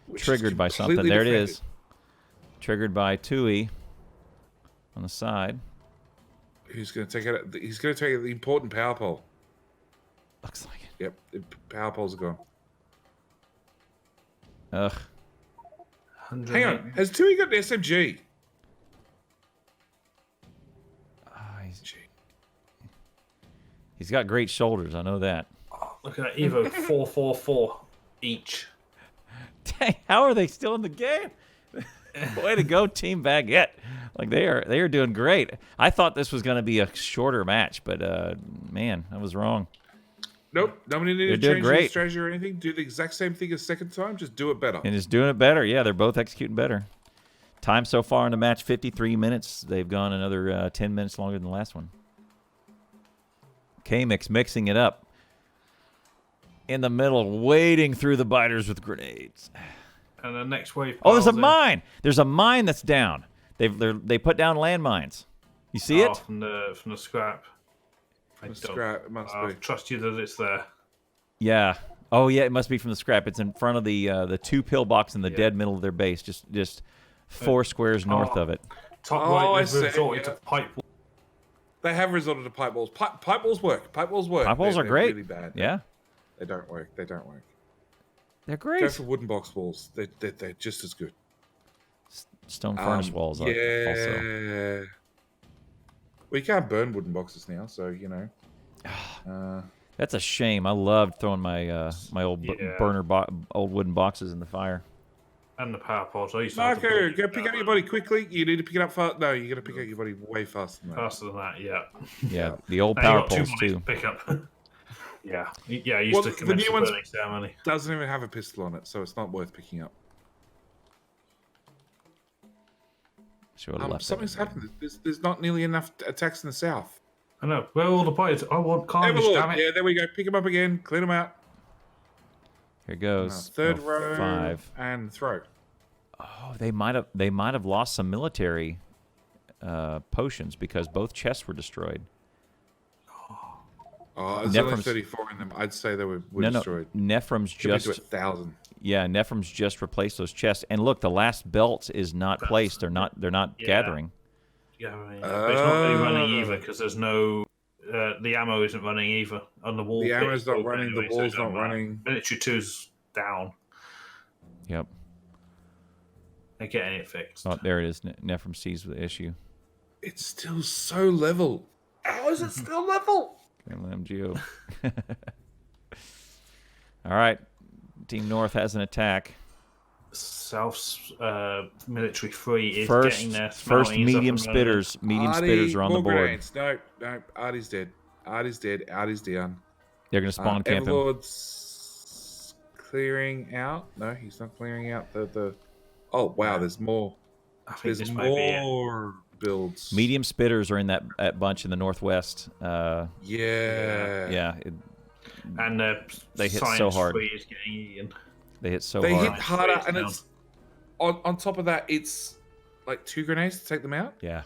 Which is triggered by something. completely There it defended. is. Triggered by Tui. on the side. Who's going to take it? He's going to take the important power pole. Looks like it. Yep, the power poles are gone. Ugh. Hang on, has Tui got an SMG? He's got great shoulders. I know that. Oh, look at that Evo 444 each. Dang, how are they still in the game? Way to go, Team Baguette. Like they are doing great. I thought this was going to be a shorter match, but man, I was wrong. Nope, nobody needed to They're change doing their great. strategy or anything. Do the exact same thing a second time, just do it better. And is doing it better. Yeah, they're both executing better. Time so far in the match, 53 minutes. They've gone another 10 minutes longer than the last one. Kaimix mixing it up. In the middle, wading through the biters with grenades. And the next wave. Oh, there's a piles in. mine. There's a mine that's down. They put down landmines. You see it? From the scrap. Scrap, it must be. Trust you that it's there. Yeah. Oh, yeah, it must be from the scrap. It's in front of the two pillbox in the dead middle of their base, just 4 squares north of it. Top Oh, right, I they've see, resorted yeah. to pipe. They have resorted to pipe balls. Pipe balls work. Pipe balls work. Pipe balls are They're great. really bad. Yeah, They don't work. They don't work. they're Go great. for wooden box walls. They're just as good. Stone furnace walls also. Yeah. We can't burn wooden boxes now, so you know. That's a shame. I loved throwing my my old old wooden boxes in the fire. And the power pods. I used to have to Marco, build go it pick down up your body quickly. You need to pick it up fast. No, you got to pick up your body way faster than that. faster than that. Yeah. Yeah, the old Now you power got 2 poles bodies too. to pick up. Yeah. I used Well, to the commence new the one's- burning ceremony. Doesn't even have a pistol on it, so it's not worth picking up. Should have left Something's that. happened. There's not nearly enough attacks in the south. I know. Where are all the fighters? I want carnage, Overlord. damn it. Yeah, there we go. Pick them up again. Clean them out. Here goes. Third Oh, row 5. and throw. Oh, they might have lost some military potions because both chests were destroyed. Oh, there's only Nephrim's- 34 in them. I'd say they were No, destroyed. Nephrim's Could be to just 1,000. Nephrim's just replaced those chests. And look, the last belt is not placed. They're not Yeah. gathering. Yeah, but it's not really running either because there's no. The ammo isn't running either on the wall. The pit's ammo's not broken running. anyway, The so it wall's don't not matter. running. Military 2's down. Yep. They're getting it fixed. Oh, there it is. Nephrim sees the issue. It's still so level. How is it still level? MGO. All right. Team North has an attack. South's military 3 is First, getting their first smeltings medium up and running. spitters. Medium Artie, spitters are on the more board. grenades. No. Artie's dead. Artie's dead. Artie's down. They're going to spawn camp him. Everlord's clearing out. No, he's not clearing out the. Oh wow, there's more. I think There's this might be it. more builds. Medium spitters are in that bunch in the northwest. Yeah. Yeah, And They hit so science hard. 3 is getting eaten. they hit so They hard. hit harder, Nice. and it's on top of that. It's like 2 grenades to take them out. Yeah.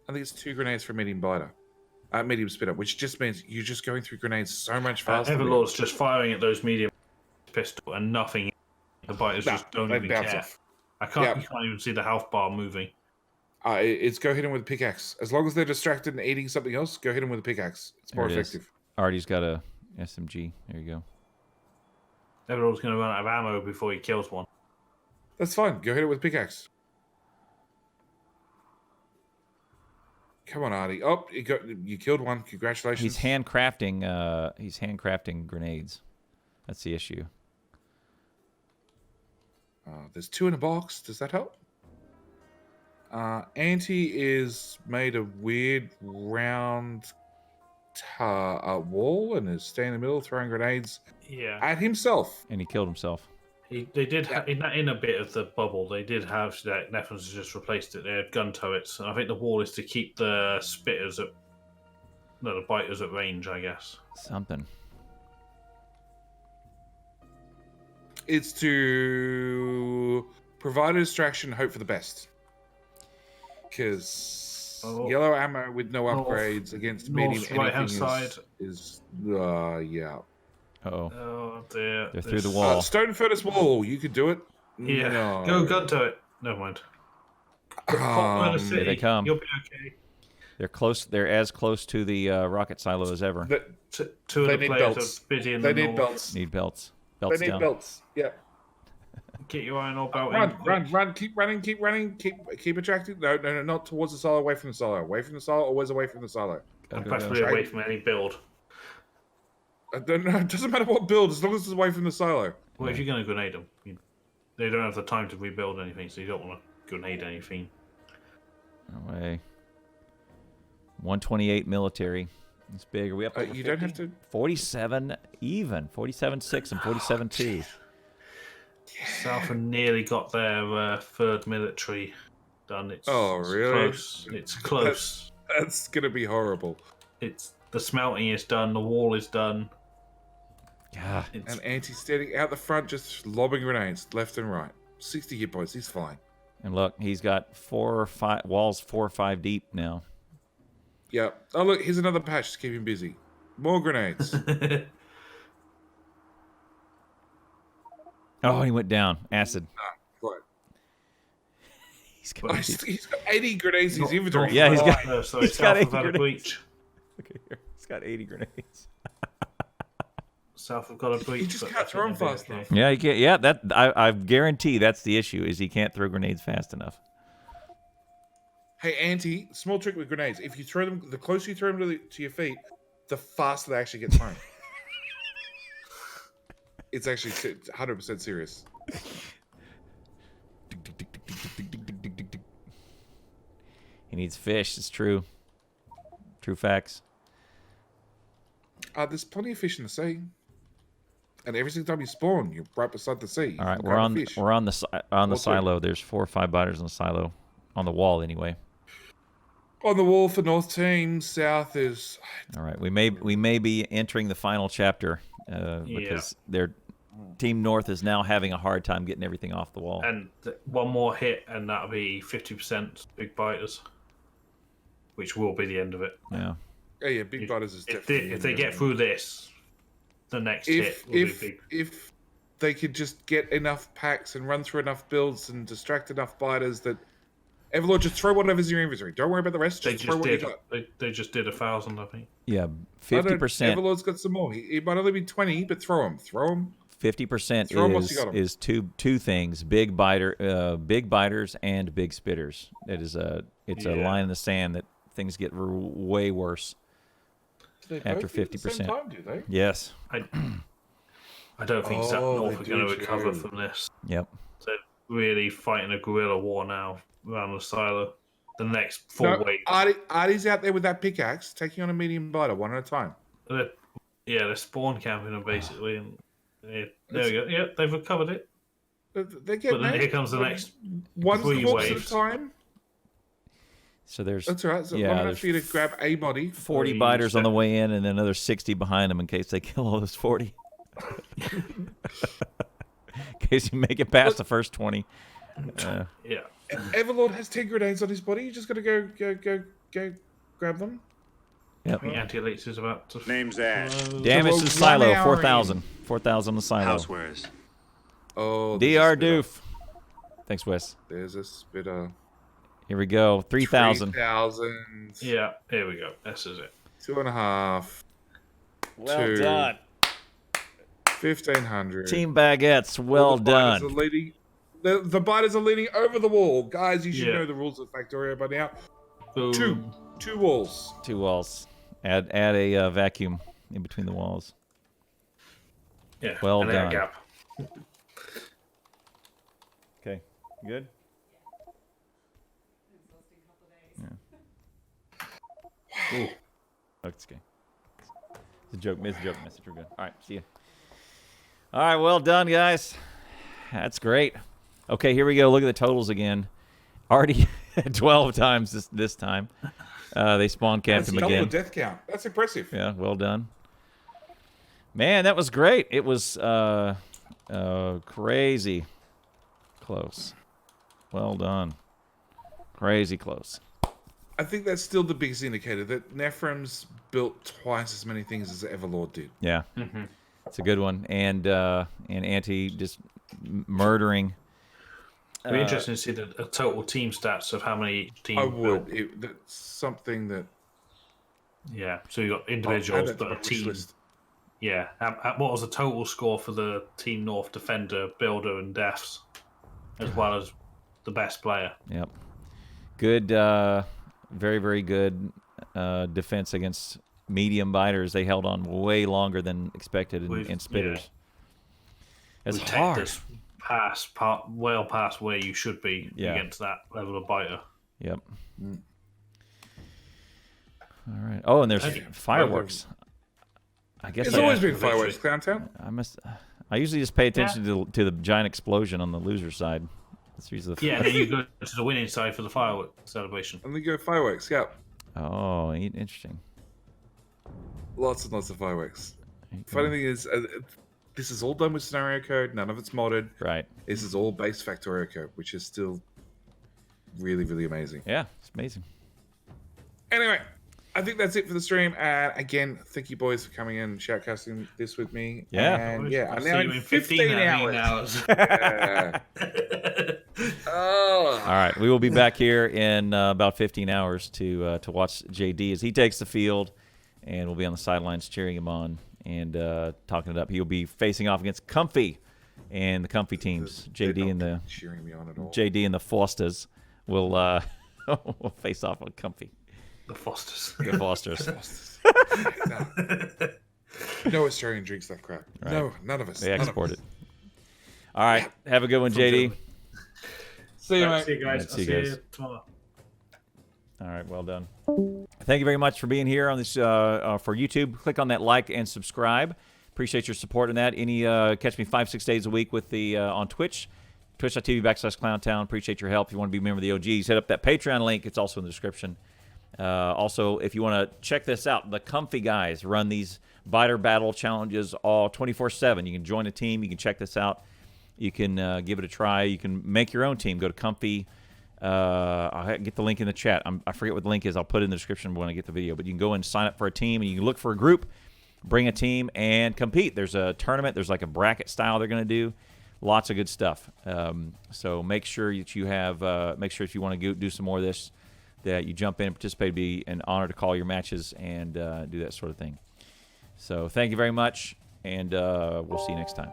I think it's 2 grenades for medium biter, medium spitter, which just means you're just going through grenades so much faster. Everlord's just firing at those medium pistol and nothing. The biters Nah, just don't they even bounce care. off. I can't. Yeah. You can't even see the health bar moving. It's go hit them with a pickaxe. As long as they're distracted and eating something else, go hit them with a pickaxe. It's more There it is. effective. Artie's got a SMG. There you go. Everlord's going to run out of ammo before he kills one. That's fine. Go hit it with a pickaxe. Come on, Artie. Oh, you killed one. Congratulations. He's handcrafting. He's handcrafting grenades. That's the issue. There's 2 in a box. Does that help? Auntie is made a weird round wall and is staying in the middle throwing grenades Yeah. at himself. And he killed himself. They did in a bit of the bubble. They did have that. Neffens just replaced it. They had gun turrets, and I think the wall is to keep the spitters at, no, the biters at range. I guess. Something. It's to provide a distraction, hope for the best. Because yellow ammo with no upgrades against medium North right-hand anything side is yeah. Uh-oh. Oh dear. They're through the wall. Stone furnace wall, you could do it. Yeah. No. Go gun turret. Never mind. Here they come. You'll be okay. They're close. They're as close to the rocket silo as ever. Two They of the need players belts. are busy in They the need north. belts. Need belts. They Belts need down. belts. Yeah. Get your iron ore belt Run, keep running, keep attracting. No, not towards the silo, away from the silo. Away from the silo, always away from the silo. and go, preferably away from any build. I don't know, it doesn't matter what build, as long as it's away from the silo. Well, if you're going to grenade them, they don't have the time to rebuild anything, so you don't want to grenade anything. Away. 128 military. It's big. Are we up over You 50? don't have to. 47 even. 47-6 and 47-2. South have nearly got their third military done. It's really? Close. It's close. That's gonna be horrible. It's the smelting is done. The wall is done. Yeah. It's, And Anti-static out the front, just lobbing grenades left and right. 60 hit points. He's fine. And look, he's got 4 or 5 walls, 4 or 5 deep now. Yeah. Oh look, here's another patch to keep him busy. More grenades. Oh, he went down. Acid. Right. He's Oh, got he's got 80 grenades in his inventory. Yeah, he's got- so he's South got have 80 had a grenades. breach. Look at here. He's got 80 grenades. South have got a breach. just but can't I think throw 'em they'll be fast okay. enough. Yeah, he can't. Yeah, that I guarantee that's the issue. Is he can't throw grenades fast enough. Hey, Auntie, small trick with grenades. If you throw them, the closer you throw them to your feet, the faster they actually get thrown. It's actually 100% serious. He needs fish. It's true. True facts. There's plenty of fish in the sea. And every single time you spawn, you're right beside the sea. All right, You we're grab a on fish. we're on the Or two. silo. There's 4 or 5 biters on the silo, on the wall anyway. On the wall for North Team, South is... All right, we may be entering the final chapter because their Team North is now having a hard time getting everything off the wall. And one more hit, and that'll be 50% big biters, which will be the end of it. Yeah. Yeah, Big Biters is definitely... If they get through this, the next hit will be big. If they could just get enough packs and run through enough builds and distract enough biters that... Everlord, just throw whatever's in your inventory. Don't worry about the rest. They Just throw just what you did. got. They just did 1,000, I think. Yeah, I don't- 50%. Everlord's got some more. It might only be 20, but throw them. Throw them. 50% Throw 'em once you got 'em. is two things: big biters and big spitters. It's a line in the sand that things get way worse. After 50%. Time, do they? Yes. I don't think South Oh, North they are going do to recover too. from this. Yep. They're really fighting a guerrilla war now around the silo. The next 4 No, weeks. Artie's out there with that pickaxe, taking on a medium biter one at a time. They're spawn camping them basically, and there we go. Yeah, they've recovered it. They're But getting then there. here comes the next. One 3 corpse at a waves. time. So there's That's all right. So Yeah, long there's enough for you to grab a body. 40 Three, biters on the seven. way in, and then another 60 behind them in case they kill all those 40. In case you make it past the first 20. Yeah. Everlord has 10 grenades on his body. You just got to go grab them. Yep. The anti-elites is about to. Name's Ash. Damage to One silo, hour 4,000. 4,000 the silo. Housewares. Oh, there's a DR spitter. Doof. Thanks, Wes. There's a spitter. Here we go. 3,000. 3,000. Yeah, here we go. This is it. 2.5. Well Two. done. 1,500. Team Baguettes, well The biters done. are leading- The biters are leaning over the wall. Guys, you should Yeah. know the rules of Factorio by now. Boom. Two walls. 2 walls. Add a vacuum in between the walls. Yeah. Well an air done. gap. Okay. Good? Yeah. That's okay. It's a joke. It's a joke message. We're good. All right. See you. All right. Well done, guys. That's great. Okay. Here we go. Look at the totals again. Already 12 times this time. They spawn camped That's him a double again. the death count. That's impressive. Yeah, well done. Man, that was great. It was crazy close. Well done. Crazy close. I think that's still the biggest indicator that Nephrim's built twice as many things as Everlord did. Yeah, it's a good one. And Anti just murdering It'd be interesting to see the total team stats of how many each team I built. would. That's something that Yeah, so you got I'll add individuals, that to but my a wish team. list. Yeah, what was the total score for the Team North defender, builder, and deaths, as well as the best player? Yep. Good, very, very good defense against medium biters. They held on way longer than expected in spitters. It's We've hard. this well past where you should be against that level of biter. Yep. All right. Oh, and there's fireworks. I guess There's always been fireworks, Clowntown. I usually just pay attention to the giant explosion on the loser side. That's usually the and then you go to the winning side for the firework celebration. And then go fireworks, yeah. Oh, interesting. Lots and lots of fireworks. Funny thing is, this is all done with scenario code. None of it's modded. Right. This is all base Factorio code, which is still really, really amazing. Yeah, it's amazing. Anyway, I think that's it for the stream. And again, thank you boys for coming in and shoutcasting this with me. Yeah. And yeah, I'll I'm see now you in 15 hours. Yeah. Oh. All right, we will be back here in about 15 hours to watch JD as he takes the field, and we'll be on the sidelines cheering him on and talking it up. He'll be facing off against Comfy and the Comfy teams. JD and the cheering me on at all. JD and the Fosters will will face off on Comfy. The Fosters. The Fosters. No Australian drinks that crap. Right. No, none of us. They export it. All right, have a good one, JD. See you, mate. See you guys. Right, I'll see you tomorrow. All right, well done. Thank you very much for being here on this for YouTube. Click on that like and subscribe. Appreciate your support in that. Catch me 5-6 days a week with the on Twitch, twitch.tv/Clowntown. Appreciate your help. If you want to be a member of the OGs, hit up that Patreon link. It's also in the description. Also, if you want to check this out, the Comfy guys run these biter battle challenges all 24/7. You can join a team. You can check this out. You can give it a try. You can make your own team. Go to Comfy. I'll get the link in the chat. I forget what the link is. I'll put it in the description when I get the video. But you can go and sign up for a team, and you can look for a group, bring a team, and compete. There's a tournament. There's like a bracket style they're going to do. Lots of good stuff. So make sure that you have. Make sure if you want to do some more of this, that you jump in and participate. It'd be an honor to call your matches and do that sort of thing. So thank you very much, and we'll see you next time.